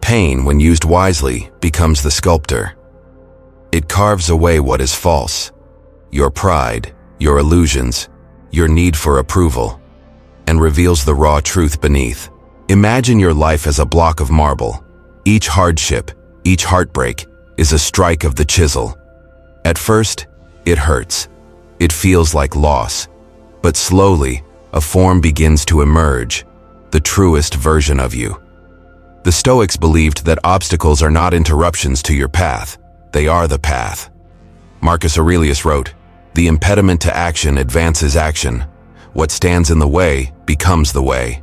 Pain, when used wisely, becomes the sculptor. It carves away what is false, your pride, your illusions, your need for approval, and reveals the raw truth beneath. Imagine your life as a block of marble. Each hardship, each heartbreak, is a strike of the chisel. At first, it hurts. It feels like loss. But slowly, a form begins to emerge, the truest version of you. The Stoics believed that obstacles are not interruptions to your path. They are the path. Marcus Aurelius wrote, "The impediment to action advances action. What stands in the way becomes the way."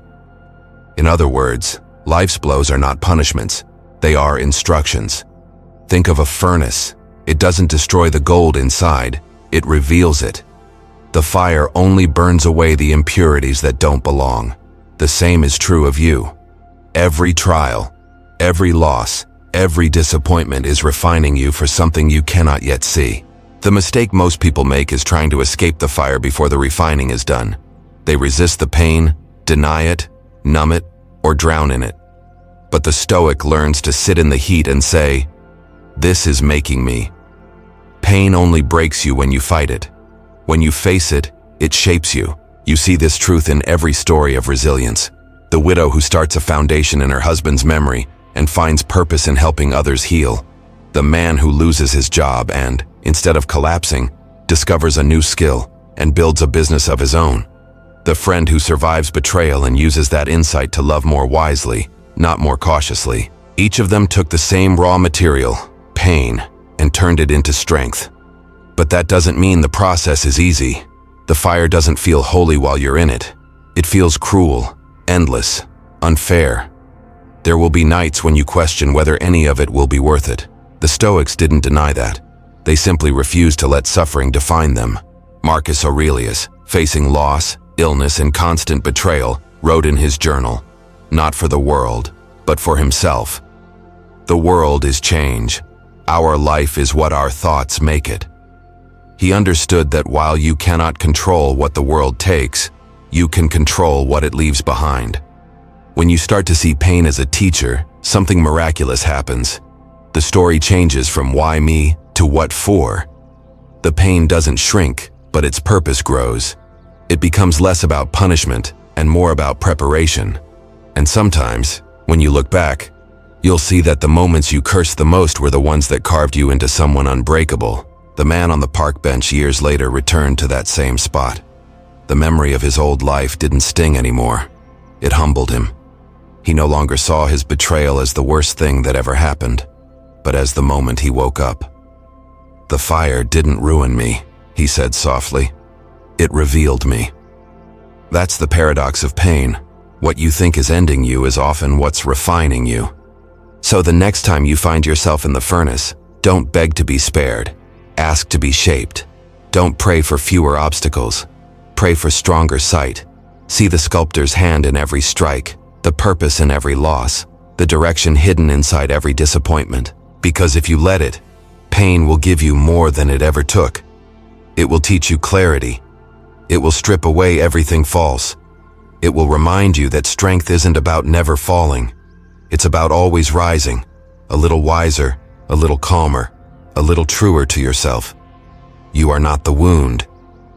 In other words, life's blows are not punishments. They are instructions. Think of a furnace. It doesn't destroy the gold inside. It reveals it. The fire only burns away the impurities that don't belong. The same is true of you. Every trial, every loss, every disappointment is refining you for something you cannot yet see. The mistake most people make is trying to escape the fire before the refining is done. They resist the pain, deny it, numb it, or drown in it. But the Stoic learns to sit in the heat and say, "This is making me." Pain only breaks you when you fight it. When you face it, it shapes you. You see this truth in every story of resilience. The widow who starts a foundation in her husband's memory and finds purpose in helping others heal. The man who loses his job and, instead of collapsing, discovers a new skill and builds a business of his own. The friend who survives betrayal and uses that insight to love more wisely, not more cautiously. Each of them took the same raw material, pain, and turned it into strength. But that doesn't mean the process is easy. The fire doesn't feel holy while you're in it. It feels cruel, endless, unfair. There will be nights when you question whether any of it will be worth it. The Stoics didn't deny that. They simply refused to let suffering define them. Marcus Aurelius, facing loss, illness, and constant betrayal, wrote in his journal, "Not for the world, but for himself. The world is change. Our life is what our thoughts make it." He understood that while you cannot control what the world takes, you can control what it leaves behind. When you start to see pain as a teacher, something miraculous happens. The story changes from why me to what for. The pain doesn't shrink, but its purpose grows. It becomes less about punishment and more about preparation. And sometimes, when you look back, you'll see that the moments you cursed the most were the ones that carved you into someone unbreakable. The man on the park bench years later returned to that same spot. The memory of his old life didn't sting anymore. It humbled him. He no longer saw his betrayal as the worst thing that ever happened, but as the moment he woke up. "The fire didn't ruin me," he said softly. "It revealed me." That's the paradox of pain. What you think is ending you is often what's refining you. So the next time you find yourself in the furnace, don't beg to be spared. Ask to be shaped. Don't pray for fewer obstacles. Pray for stronger sight. See the sculptor's hand in every strike, the purpose in every loss, the direction hidden inside every disappointment. Because if you let it, pain will give you more than it ever took. It will teach you clarity. It will strip away everything false. It will remind you that strength isn't about never falling. It's about always rising, a little wiser, a little calmer, a little truer to yourself. You are not the wound.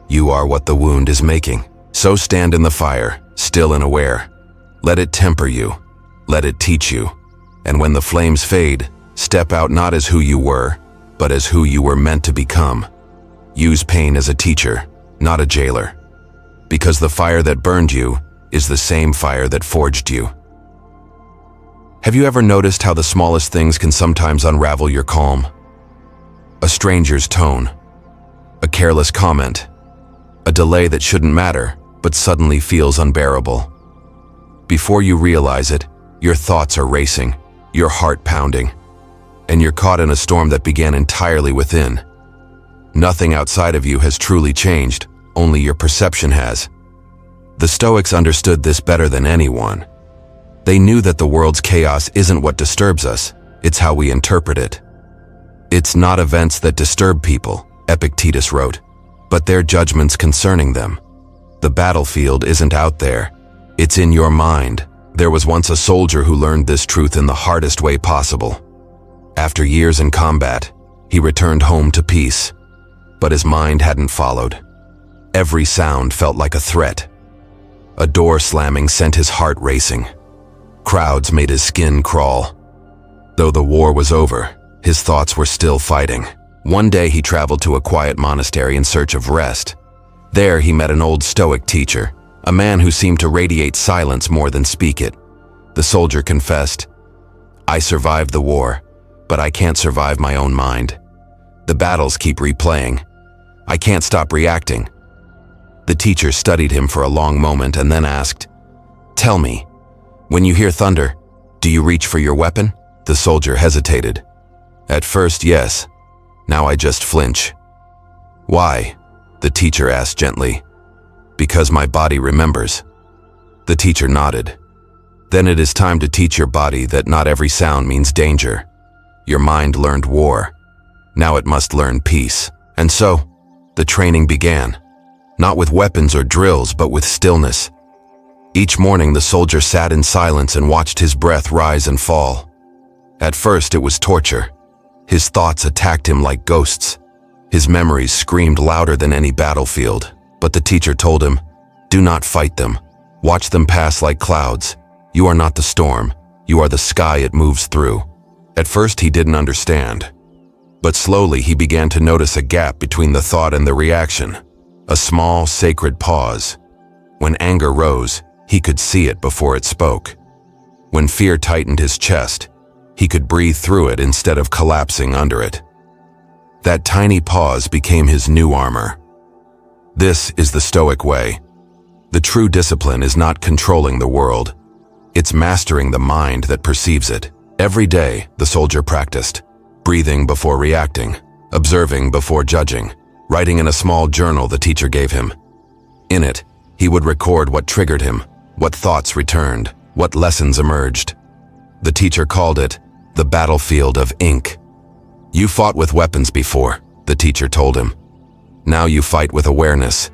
You are what the wound is making. So stand in the fire, still and aware. Let it temper you. Let it teach you. And when the flames fade, step out not as who you were, but as who you were meant to become. Use pain as a teacher, not a jailer. Because the fire that burned you is the same fire that forged you. Have you ever noticed how the smallest things can sometimes unravel your calm? A stranger's tone, a careless comment, a delay that shouldn't matter, but suddenly feels unbearable. Before you realize it, your thoughts are racing, your heart pounding, and you're caught in a storm that began entirely within. Nothing outside of you has truly changed, only your perception has. The Stoics understood this better than anyone. They knew that the world's chaos isn't what disturbs us, it's how we interpret it. It's not events that disturb people, Epictetus wrote, but their judgments concerning them. The battlefield isn't out there, it's in your mind. There was once a soldier who learned this truth in the hardest way possible. After years in combat, he returned home to peace, but his mind hadn't followed. Every sound felt like a threat. A door slamming sent his heart racing. Crowds made his skin crawl. Though the war was over, his thoughts were still fighting. One day he traveled to a quiet monastery in search of rest. There he met an old Stoic teacher, a man who seemed to radiate silence more than speak it. The soldier confessed, "I survived the war, but I can't survive my own mind. The battles keep replaying. I can't stop reacting." The teacher studied him for a long moment and then asked, "Tell me, when you hear thunder, do you reach for your weapon?" The soldier hesitated. "At first, yes. Now I just flinch." "Why?" the teacher asked gently. "Because my body remembers." The teacher nodded. "Then it is time to teach your body that not every sound means danger. Your mind learned war. Now it must learn peace." And so, the training began. Not with weapons or drills, but with stillness. Each morning the soldier sat in silence and watched his breath rise and fall. At first it was torture. His thoughts attacked him like ghosts. His memories screamed louder than any battlefield. But the teacher told him, "Do not fight them. Watch them pass like clouds. You are not the storm. You are the sky it moves through." At first he didn't understand. But slowly he began to notice a gap between the thought and the reaction. A small, sacred pause. When anger rose, he could see it before it spoke. When fear tightened his chest, he could breathe through it instead of collapsing under it. That tiny pause became his new armor. This is the Stoic way. The true discipline is not controlling the world. It's mastering the mind that perceives it. Every day, the soldier practiced, breathing before reacting, observing before judging, writing in a small journal the teacher gave him. In it, he would record what triggered him, what thoughts returned, what lessons emerged. The teacher called it the battlefield of ink. You fought with weapons before, the teacher told him. Now you fight with awareness.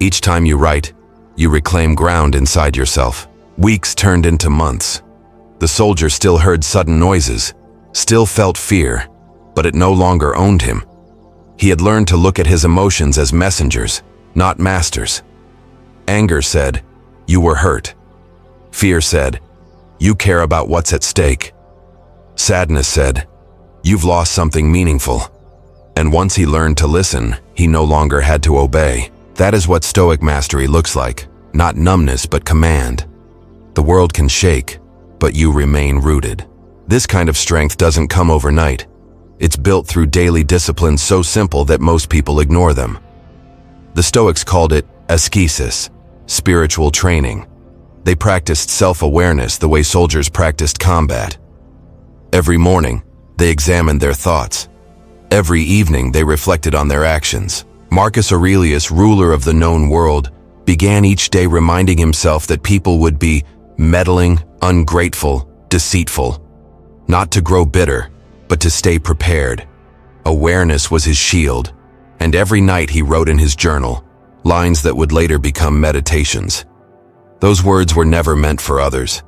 Each time you write, you reclaim ground inside yourself. Weeks turned into months. The soldier still heard sudden noises, still felt fear, but it no longer owned him. He had learned to look at his emotions as messengers, not masters. Anger said, "You were hurt." Fear said, "You care about what's at stake." Sadness said, "You've lost something meaningful." And once he learned to listen, he no longer had to obey. That is what Stoic mastery looks like, not numbness but command. The world can shake, but you remain rooted. This kind of strength doesn't come overnight. It's built through daily disciplines so simple that most people ignore them. The Stoics called it ascesis, spiritual training. They practiced self-awareness the way soldiers practiced combat. Every morning, they examined their thoughts. Every evening, they reflected on their actions. Marcus Aurelius, ruler of the known world, began each day reminding himself that people would be meddling, ungrateful, deceitful. Not to grow bitter, but to stay prepared. Awareness was his shield, and every night he wrote in his journal lines that would later become meditations. Those words were never meant for others.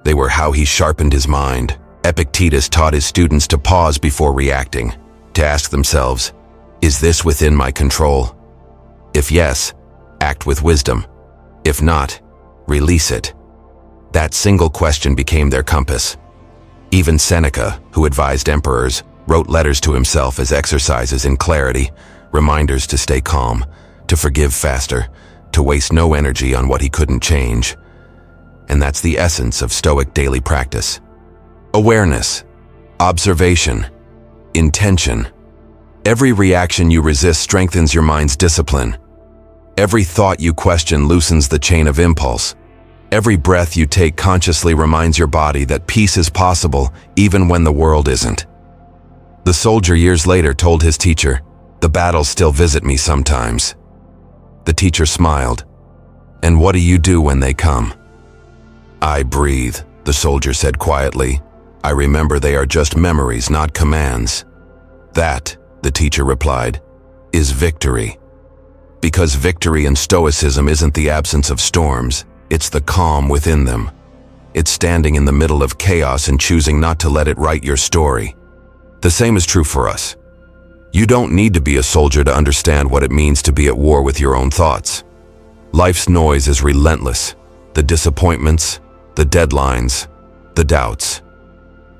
They were how he sharpened his mind. Epictetus taught his students to pause before reacting, to ask themselves, "Is this within my control?" If yes, act with wisdom. If not, release it. That single question became their compass. Even Seneca, who advised emperors, wrote letters to himself as exercises in clarity, reminders to stay calm, to forgive faster, to waste no energy on what he couldn't change. And that's the essence of Stoic daily practice. Awareness, observation, intention. Every reaction you resist strengthens your mind's discipline. Every thought you question loosens the chain of impulse. Every breath you take consciously reminds your body that peace is possible even when the world isn't. The soldier years later told his teacher, "The battles still visit me sometimes." The teacher smiled. "And what do you do when they come?" "I breathe," the soldier said quietly. "I remember they are just memories, not commands." "That," the teacher replied, "is victory." Because victory in Stoicism isn't the absence of storms, it's the calm within them. It's standing in the middle of chaos and choosing not to let it write your story. The same is true for us. You don't need to be a soldier to understand what it means to be at war with your own thoughts. Life's noise is relentless, the disappointments, the deadlines, the doubts.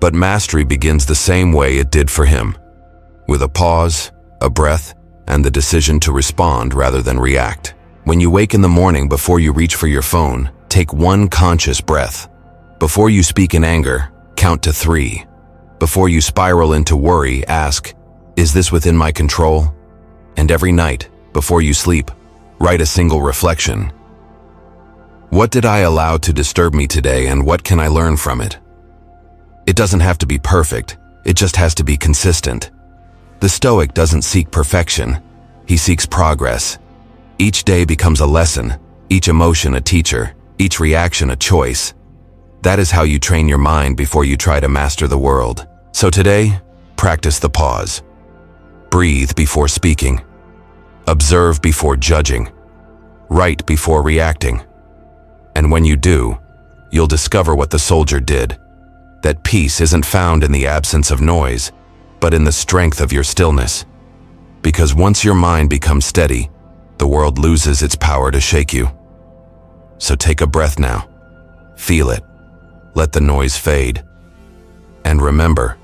But mastery begins the same way it did for him, with a pause, a breath, and the decision to respond rather than react. When you wake in the morning before you reach for your phone, take one conscious breath. Before you speak in anger, count to 3. Before you spiral into worry, ask, "Is this within my control?" And every night, before you sleep, write a single reflection. What did I allow to disturb me today, and what can I learn from it? It doesn't have to be perfect, it just has to be consistent. The Stoic doesn't seek perfection, he seeks progress. Each day becomes a lesson, each emotion a teacher, each reaction a choice. That is how you train your mind before you try to master the world. So today, practice the pause. Breathe before speaking. Observe before judging. Write before reacting. And when you do, you'll discover what the soldier did. That peace isn't found in the absence of noise, but in the strength of your stillness. Because once your mind becomes steady, the world loses its power to shake you. So take a breath now. Feel it. Let the noise fade. And remember,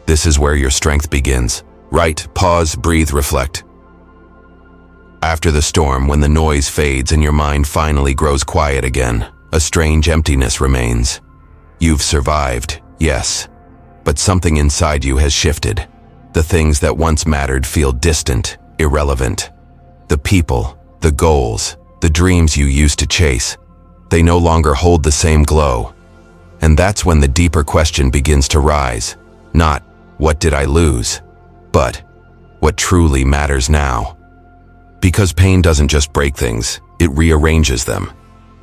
this is where your strength begins. Write, pause, breathe, reflect. After the storm, when the noise fades and your mind finally grows quiet again, a strange emptiness remains. You've survived, yes, but something inside you has shifted. The things that once mattered feel distant, irrelevant. The people, The goals, the dreams you used to chase, they no longer hold the same glow. And that's when the deeper question begins to rise. Not, what did I lose? But, what truly matters now? Because pain doesn't just break things, it rearranges them.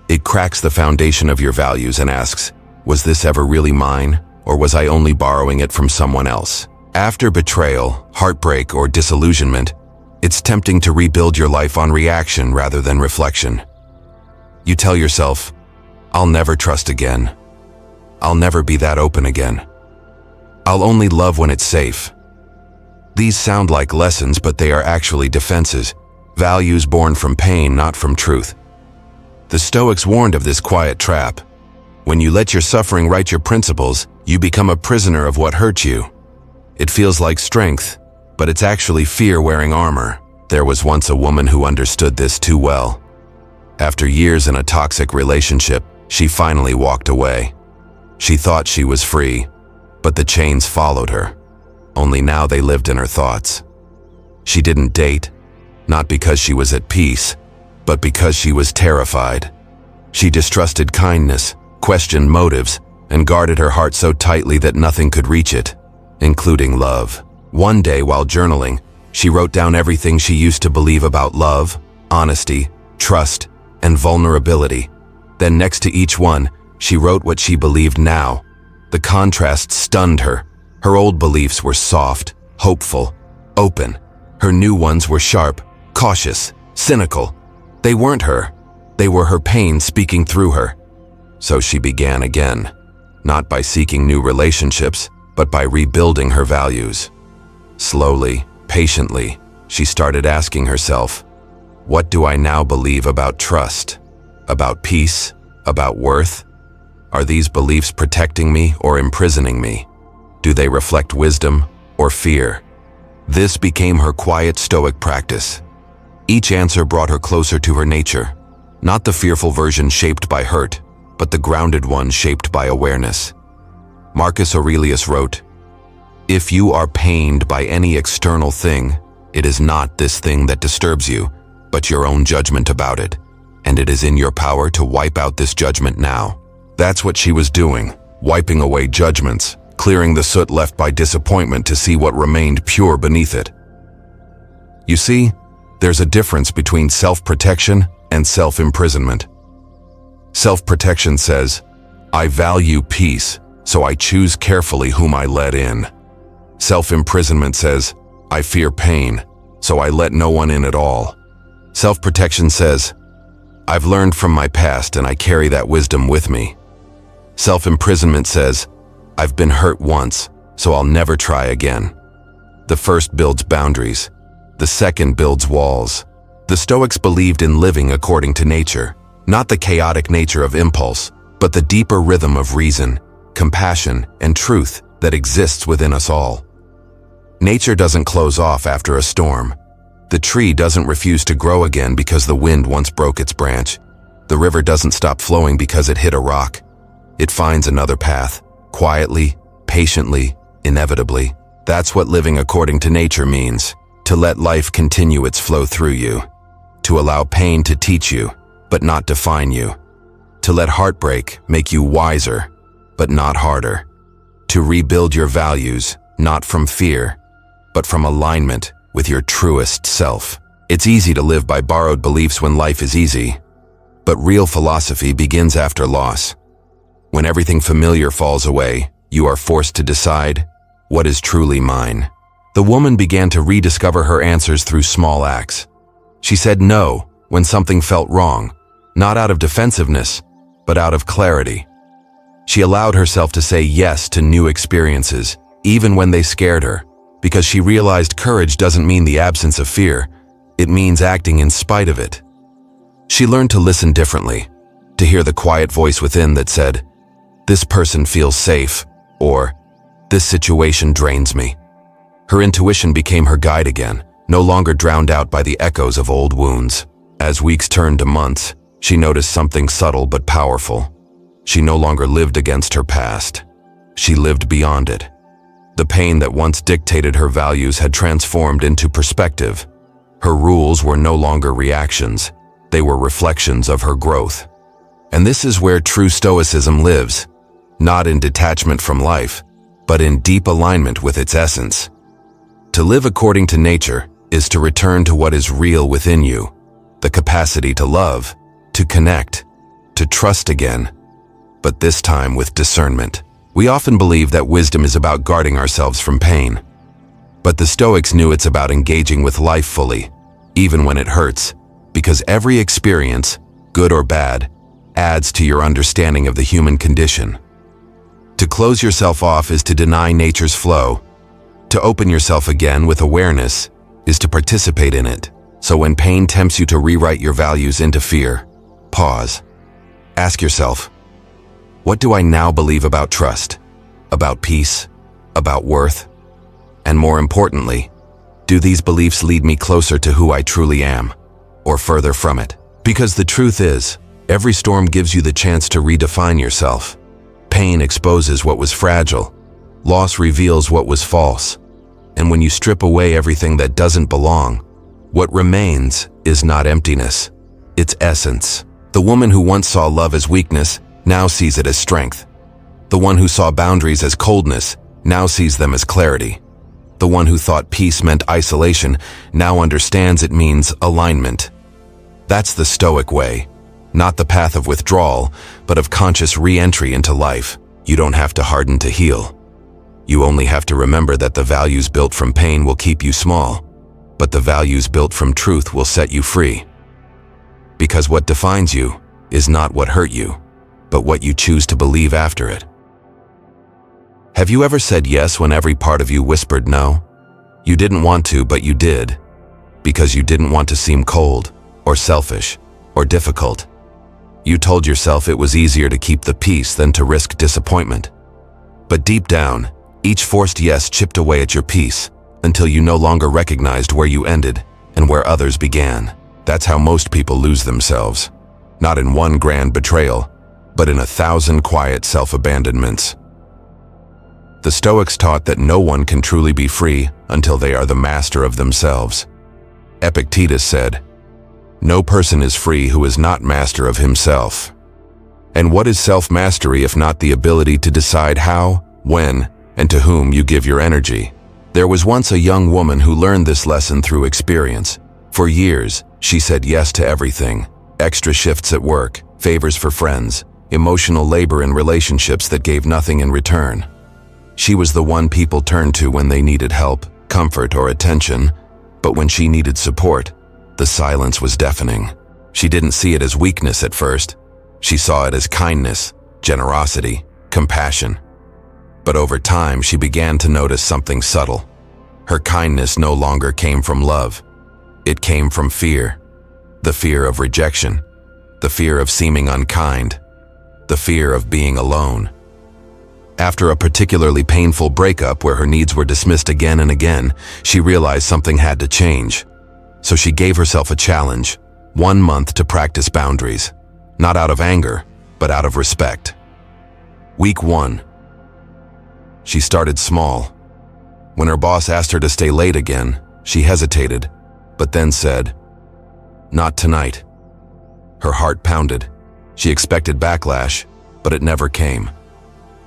It cracks the foundation of your values and asks, was this ever really mine, or was I only borrowing it from someone else? After betrayal, heartbreak, or disillusionment, it's tempting to rebuild your life on reaction rather than reflection. You tell yourself, I'll never trust again. I'll never be that open again. I'll only love when it's safe. These sound like lessons, but they are actually defenses, values born from pain, not from truth. The Stoics warned of this quiet trap. When you let your suffering write your principles, you become a prisoner of what hurt you. It feels like strength, but it's actually fear wearing armor. There was once a woman who understood this too well. After years in a toxic relationship, she finally walked away. She thought she was free, but the chains followed her. Only now they lived in her thoughts. She didn't date, not because she was at peace, but because she was terrified. She distrusted kindness, questioned motives, and guarded her heart so tightly that nothing could reach it, including love. One day, while journaling, she wrote down everything she used to believe about love, honesty, trust, and vulnerability. Then next to each one, she wrote what she believed now. The contrast stunned her. Her old beliefs were soft, hopeful, open. Her new ones were sharp, cautious, cynical. They weren't her. They were her pain speaking through her. So she began again, not by seeking new relationships, but by rebuilding her values. Slowly, patiently, she started asking herself, what do I now believe about trust, about peace, about worth? Are these beliefs protecting me or imprisoning me? Do they reflect wisdom or fear? This became her quiet Stoic practice. Each answer brought her closer to her nature, not the fearful version shaped by hurt, but the grounded one shaped by awareness. Marcus Aurelius wrote, "If you are pained by any external thing, it is not this thing that disturbs you, but your own judgment about it, and it is in your power to wipe out this judgment now." That's what she was doing, wiping away judgments, clearing the soot left by disappointment to see what remained pure beneath it. You see, there's a difference between self-protection and self-imprisonment. Self-protection says, I value peace, so I choose carefully whom I let in. Self-imprisonment says, I fear pain, so I let no one in at all. Self-protection says, I've learned from my past and I carry that wisdom with me. Self-imprisonment says, I've been hurt once, so I'll never try again. The first builds boundaries. The second builds walls. The Stoics believed in living according to nature, not the chaotic nature of impulse, but the deeper rhythm of reason, compassion, and truth that exists within us all. Nature doesn't close off after a storm. The tree doesn't refuse to grow again because the wind once broke its branch. The river doesn't stop flowing because it hit a rock. It finds another path, quietly, patiently, inevitably. That's what living according to nature means, to let life continue its flow through you, to allow pain to teach you, but not define you, to let heartbreak make you wiser, but not harder, to rebuild your values, not from fear, but from alignment with your truest self. It's easy to live by borrowed beliefs when life is easy, but real philosophy begins after loss. When everything familiar falls away, you are forced to decide what is truly mine. The woman began to rediscover her answers through small acts. She said no when something felt wrong, not out of defensiveness, but out of clarity. She allowed herself to say yes to new experiences, even when they scared her, because she realized courage doesn't mean the absence of fear, it means acting in spite of it. She learned to listen differently, to hear the quiet voice within that said, "This person feels safe," or "This situation drains me." Her intuition became her guide again, no longer drowned out by the echoes of old wounds. As weeks turned to months, she noticed something subtle but powerful. She no longer lived against her past. She lived beyond it. The pain that once dictated her values had transformed into perspective. Her rules were no longer reactions. They were reflections of her growth. And this is where true Stoicism lives, not in detachment from life, but in deep alignment with its essence. To live according to nature is to return to what is real within you, the capacity to love, to connect, to trust again, but this time with discernment. We often believe that wisdom is about guarding ourselves from pain. But the Stoics knew it's about engaging with life fully, even when it hurts, because every experience, good or bad, adds to your understanding of the human condition. To close yourself off is to deny nature's flow. To open yourself again with awareness is to participate in it. So when pain tempts you to rewrite your values into fear, pause. Ask yourself, what do I now believe about trust, about peace, about worth? And more importantly, do these beliefs lead me closer to who I truly am, or further from it? Because the truth is, every storm gives you the chance to redefine yourself. Pain exposes what was fragile. Loss reveals what was false. And when you strip away everything that doesn't belong, what remains is not emptiness, it's essence. The woman who once saw love as weakness now sees it as strength. The one who saw boundaries as coldness now sees them as clarity. The one who thought peace meant isolation now understands it means alignment. That's the Stoic way, not the path of withdrawal, but of conscious re-entry into life. You don't have to harden to heal. You only have to remember that the values built from pain will keep you small, but the values built from truth will set you free. Because what defines you is not what hurt you, but what you choose to believe after it. Have you ever said yes when every part of you whispered no? You didn't want to, but you did, because you didn't want to seem cold, or selfish, or difficult. You told yourself it was easier to keep the peace than to risk disappointment. But deep down, each forced yes chipped away at your peace, until you no longer recognized where you ended and where others began. That's how most people lose themselves. Not in one grand betrayal, but in 1,000 quiet self-abandonments. The Stoics taught that no one can truly be free until they are the master of themselves. Epictetus said, "No person is free who is not master of himself." And what is self-mastery if not the ability to decide how, when, and to whom you give your energy? There was once a young woman who learned this lesson through experience. For years, she said yes to everything: extra shifts at work, favors for friends, emotional labor in relationships that gave nothing in return. She was the one people turned to when they needed help, comfort, or attention, but when she needed support, the silence was deafening. She didn't see it as weakness at first. She saw it as kindness, generosity, compassion. But over time, she began to notice something subtle. Her kindness no longer came from love. It came from fear. The fear of rejection, the fear of seeming unkind, the fear of being alone. After a particularly painful breakup where her needs were dismissed again and again, she realized something had to change. So she gave herself a challenge: 1 month to practice boundaries, not out of anger, but out of respect. Week 1. She started small. When her boss asked her to stay late again, she hesitated, but then said, "Not tonight." Her heart pounded. She expected backlash, but it never came.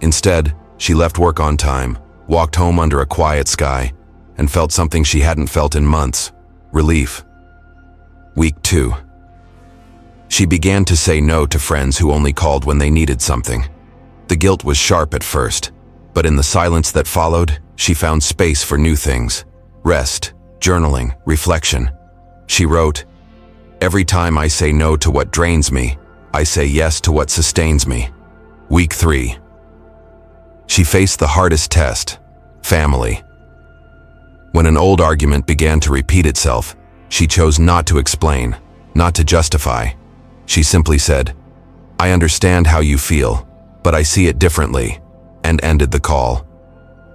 Instead, she left work on time, walked home under a quiet sky, and felt something she hadn't felt in months: relief. Week 2. She began to say no to friends who only called when they needed something. The guilt was sharp at first, but in the silence that followed, she found space for new things: rest, journaling, reflection. She wrote, "Every time I say no to what drains me, I say yes to what sustains me." Week 3. She faced the hardest test: family. When an old argument began to repeat itself, she chose not to explain, not to justify. She simply said, "I understand how you feel, but I see it differently," and ended the call.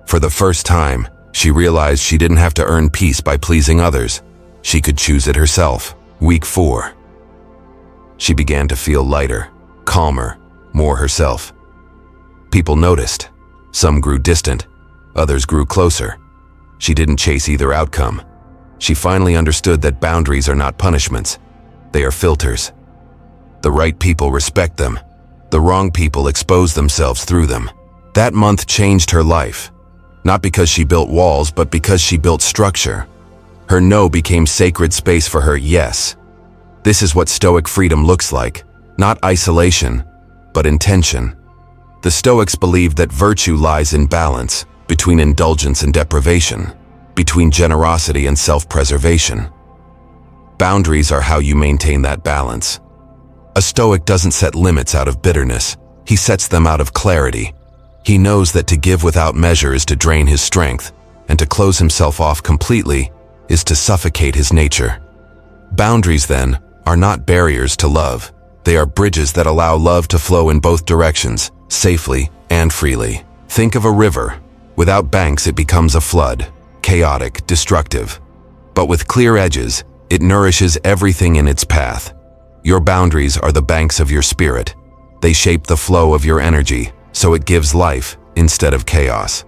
For the first time, she realized she didn't have to earn peace by pleasing others. She could choose it herself. Week 4. She began to feel lighter, calmer, more herself. People noticed. Some grew distant, others grew closer. She didn't chase either outcome. She finally understood that boundaries are not punishments. They are filters. The right people respect them. The wrong people expose themselves through them. That month changed her life. Not because she built walls, but because she built structure. Her no became sacred space for her yes. This is what Stoic freedom looks like. Not isolation, but intention. The Stoics believed that virtue lies in balance, between indulgence and deprivation, between generosity and self-preservation. Boundaries are how you maintain that balance. A Stoic doesn't set limits out of bitterness. He sets them out of clarity. He knows that to give without measure is to drain his strength, and to close himself off completely is to suffocate his nature. Boundaries, then, are not barriers to love. They are bridges that allow love to flow in both directions, safely and freely. Think of a river. Without banks, it becomes a flood, chaotic, destructive. But with clear edges, it nourishes everything in its path. Your boundaries are the banks of your spirit. They shape the flow of your energy, so it gives life instead of chaos.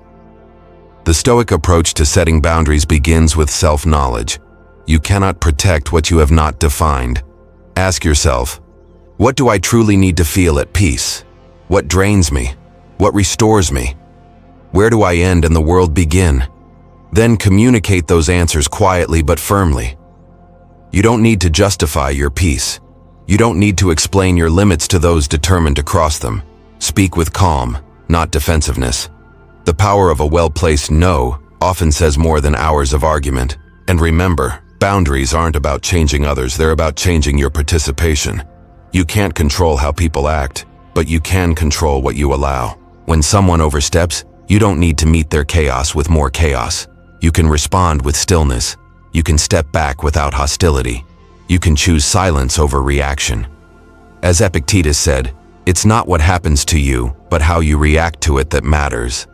The Stoic approach to setting boundaries begins with self-knowledge. You cannot protect what you have not defined. Ask yourself, what do I truly need to feel at peace? What drains me? What restores me? Where do I end and the world begin? Then communicate those answers quietly but firmly. You don't need to justify your peace. You don't need to explain your limits to those determined to cross them. Speak with calm, not defensiveness. The power of a well-placed no often says more than hours of argument. And remember, boundaries aren't about changing others, they're about changing your participation. You can't control how people act, but you can control what you allow. When someone oversteps, you don't need to meet their chaos with more chaos. You can respond with stillness. You can step back without hostility. You can choose silence over reaction. As Epictetus said, it's not what happens to you, but how you react to it that matters.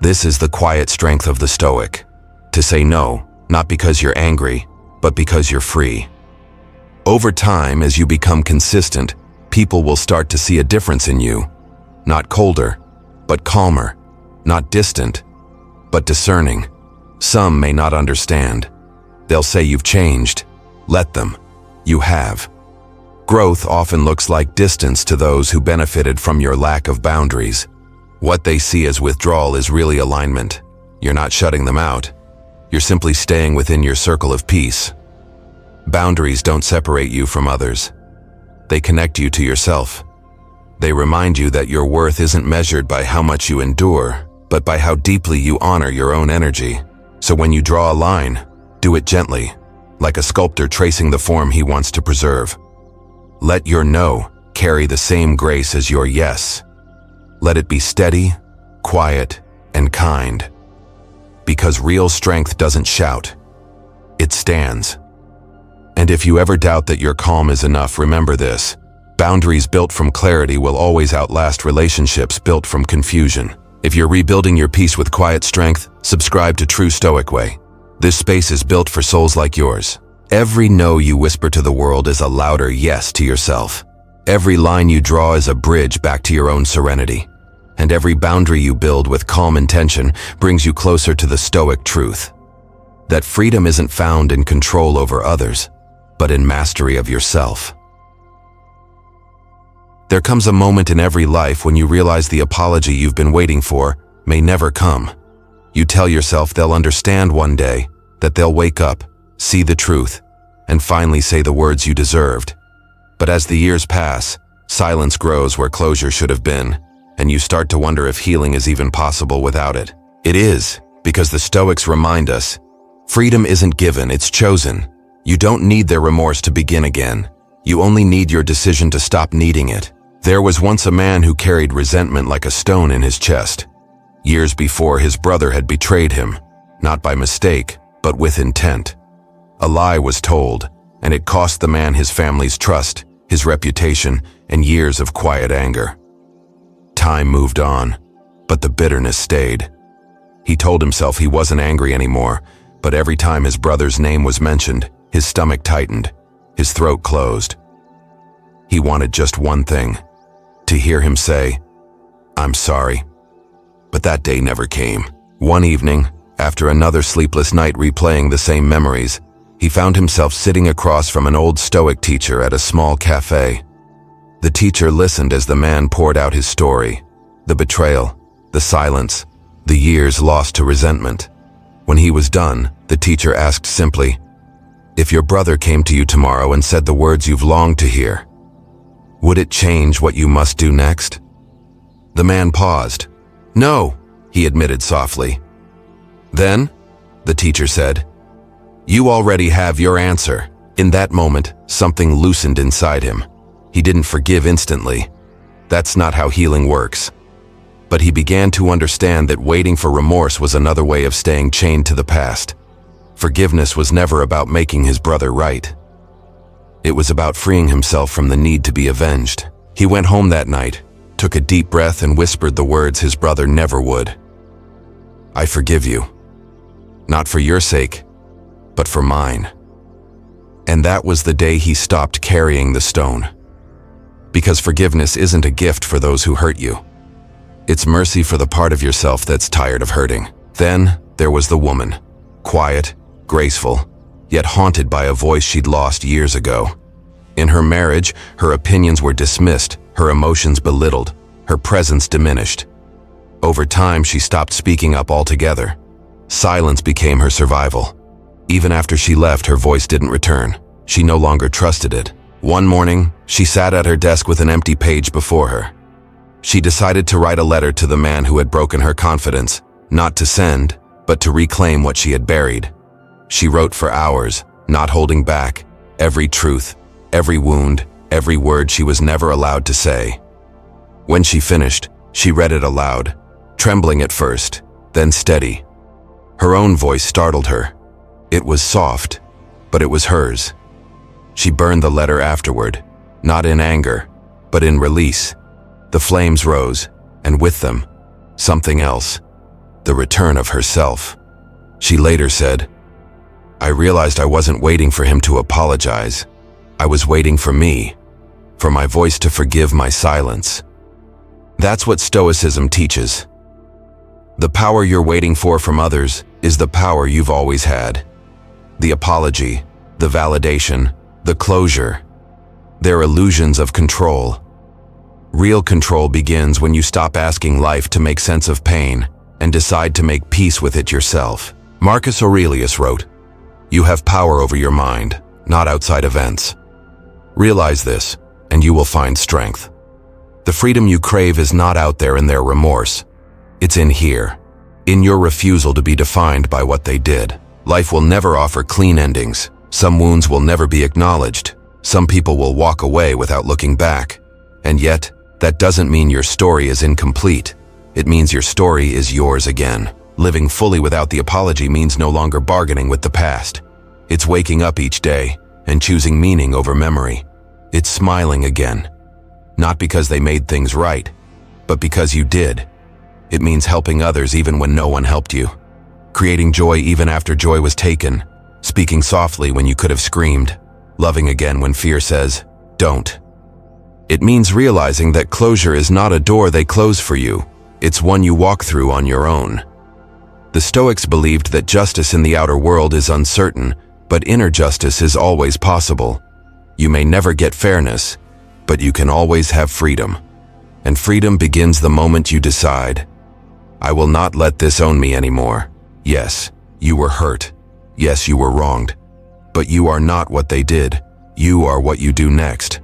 This is the quiet strength of the Stoic. To say no, not because you're angry, but because you're free. Over time, as you become consistent, people will start to see a difference in you. Not colder, but calmer. Not distant, but discerning. Some may not understand. They'll say you've changed. Let them. You have. Growth often looks like distance to those who benefited from your lack of boundaries. What they see as withdrawal is really alignment. You're not shutting them out. You're simply staying within your circle of peace. Boundaries don't separate you from others. They connect you to yourself. They remind you that your worth isn't measured by how much you endure, but by how deeply you honor your own energy. So when you draw a line, do it gently, like a sculptor tracing the form he wants to preserve. Let your no carry the same grace as your yes. Let it be steady, quiet, and kind. Because real strength doesn't shout. It stands. And if you ever doubt that your calm is enough, remember this. Boundaries built from clarity will always outlast relationships built from confusion. If you're rebuilding your peace with quiet strength, subscribe to True Stoic Way. This space is built for souls like yours. Every no you whisper to the world is a louder yes to yourself. Every line you draw is a bridge back to your own serenity. And every boundary you build with calm intention brings you closer to the Stoic truth. That freedom isn't found in control over others, but in mastery of yourself. There comes a moment in every life when you realize the apology you've been waiting for may never come. You tell yourself they'll understand one day, that they'll wake up, see the truth, and finally say the words you deserved. But as the years pass, silence grows where closure should have been, and you start to wonder if healing is even possible without it. It is, because the Stoics remind us, freedom isn't given, it's chosen. You don't need their remorse to begin again. You only need your decision to stop needing it. There was once a man who carried resentment like a stone in his chest. Years before, his brother had betrayed him, not by mistake, but with intent. A lie was told, and it cost the man his family's trust, his reputation, and years of quiet anger. Time moved on, but the bitterness stayed. He told himself he wasn't angry anymore, but every time his brother's name was mentioned, his stomach tightened, his throat closed. He wanted just one thing, to hear him say, "I'm sorry." But that day never came. One evening, After another sleepless night replaying the same memories, he found himself sitting across from an old Stoic teacher at a small cafe. The teacher listened as the man poured out his story, the betrayal, the silence, the years lost to resentment. When he was done, the teacher asked simply, "If your brother came to you tomorrow and said the words you've longed to hear, would it change what you must do next?" The man paused. "No," he admitted softly. "Then," the teacher said, "you already have your answer." In that moment, something loosened inside him. He didn't forgive instantly. That's not how healing works. But he began to understand that waiting for remorse was another way of staying chained to the past. Forgiveness was never about making his brother right. It was about freeing himself from the need to be avenged. He went home that night, took a deep breath and whispered the words his brother never would. "I forgive you. Not for your sake, but for mine." And that was the day he stopped carrying the stone. Because forgiveness isn't a gift for those who hurt you. It's mercy for the part of yourself that's tired of hurting. Then there was the woman, quiet, graceful, yet haunted by a voice she'd lost years ago. In her marriage, her opinions were dismissed, her emotions belittled, her presence diminished. Over time, she stopped speaking up altogether. Silence became her survival. Even after she left, her voice didn't return. She no longer trusted it. One morning, she sat at her desk with an empty page before her. She decided to write a letter to the man who had broken her confidence, not to send, but to reclaim what she had buried. She wrote for hours, not holding back, every truth, every wound, every word she was never allowed to say. When she finished, she read it aloud, trembling at first, then steady. Her own voice startled her. It was soft, but it was hers. She burned the letter afterward, not in anger, but in release. The flames rose, and with them, something else, the return of herself. She later said, "I realized I wasn't waiting for him to apologize. I was waiting for me, for my voice to forgive my silence." That's what Stoicism teaches. The power you're waiting for from others is the power you've always had. The apology, the validation, the closure, they're illusions of control. Real control begins when you stop asking life to make sense of pain and decide to make peace with it yourself. Marcus Aurelius wrote, "You have power over your mind, not outside events. Realize this, and you will find strength." The freedom you crave is not out there in their remorse. It's in here, in your refusal to be defined by what they did. Life will never offer clean endings. Some wounds will never be acknowledged. Some people will walk away without looking back. And yet, that doesn't mean your story is incomplete. It means your story is yours again. Living fully without the apology means no longer bargaining with the past. It's waking up each day and choosing meaning over memory. It's smiling again. Not because they made things right, but because you did. It means helping others even when no one helped you. Creating joy even after joy was taken. Speaking softly when you could have screamed. Loving again when fear says, "Don't." It means realizing that closure is not a door they close for you. It's one you walk through on your own. The Stoics believed that justice in the outer world is uncertain, but inner justice is always possible. You may never get fairness, but you can always have freedom. And freedom begins the moment you decide, "I will not let this own me anymore." Yes, you were hurt. Yes, you were wronged. But you are not what they did. You are what you do next.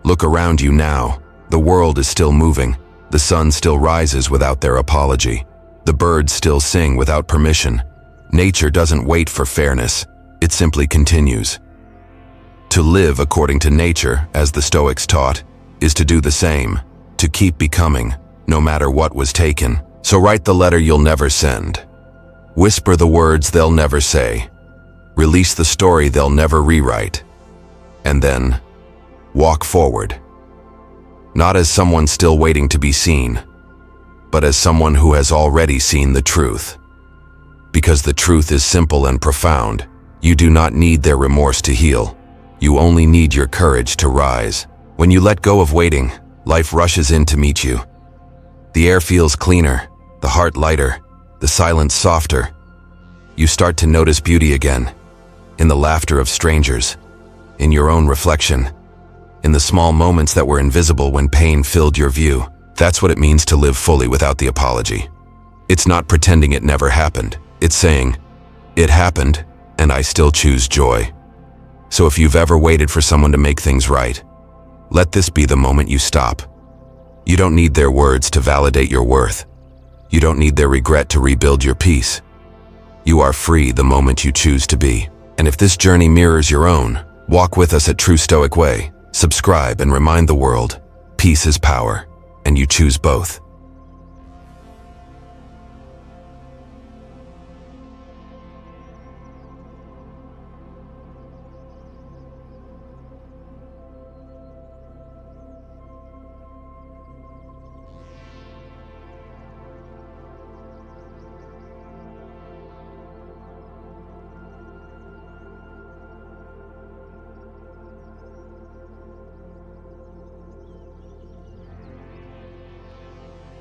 Look around you now. The world is still moving. The sun still rises without their apology. The birds still sing without permission. Nature doesn't wait for fairness. It simply continues. To live according to nature, as the Stoics taught, is to do the same, to keep becoming, no matter what was taken. So write the letter you'll never send. Whisper the words they'll never say. Release the story they'll never rewrite. And then, walk forward. Not as someone still waiting to be seen, but as someone who has already seen the truth. Because the truth is simple and profound. You do not need their remorse to heal. You only need your courage to rise. When you let go of waiting, life rushes in to meet you. The air feels cleaner, the heart lighter, the silence softer, You start to notice beauty again, in the laughter of strangers, in your own reflection, in the small moments that were invisible when pain filled your view. That's what it means to live fully without the apology. It's not pretending it never happened. It's saying, it happened, and I still choose joy. So if you've ever waited for someone to make things right, let this be the moment you stop. You don't need their words to validate your worth. You don't need their regret to rebuild your peace. You are free the moment you choose to be. And if this journey mirrors your own, walk with us at True Stoic Way. Subscribe and remind the world, peace is power, and you choose both.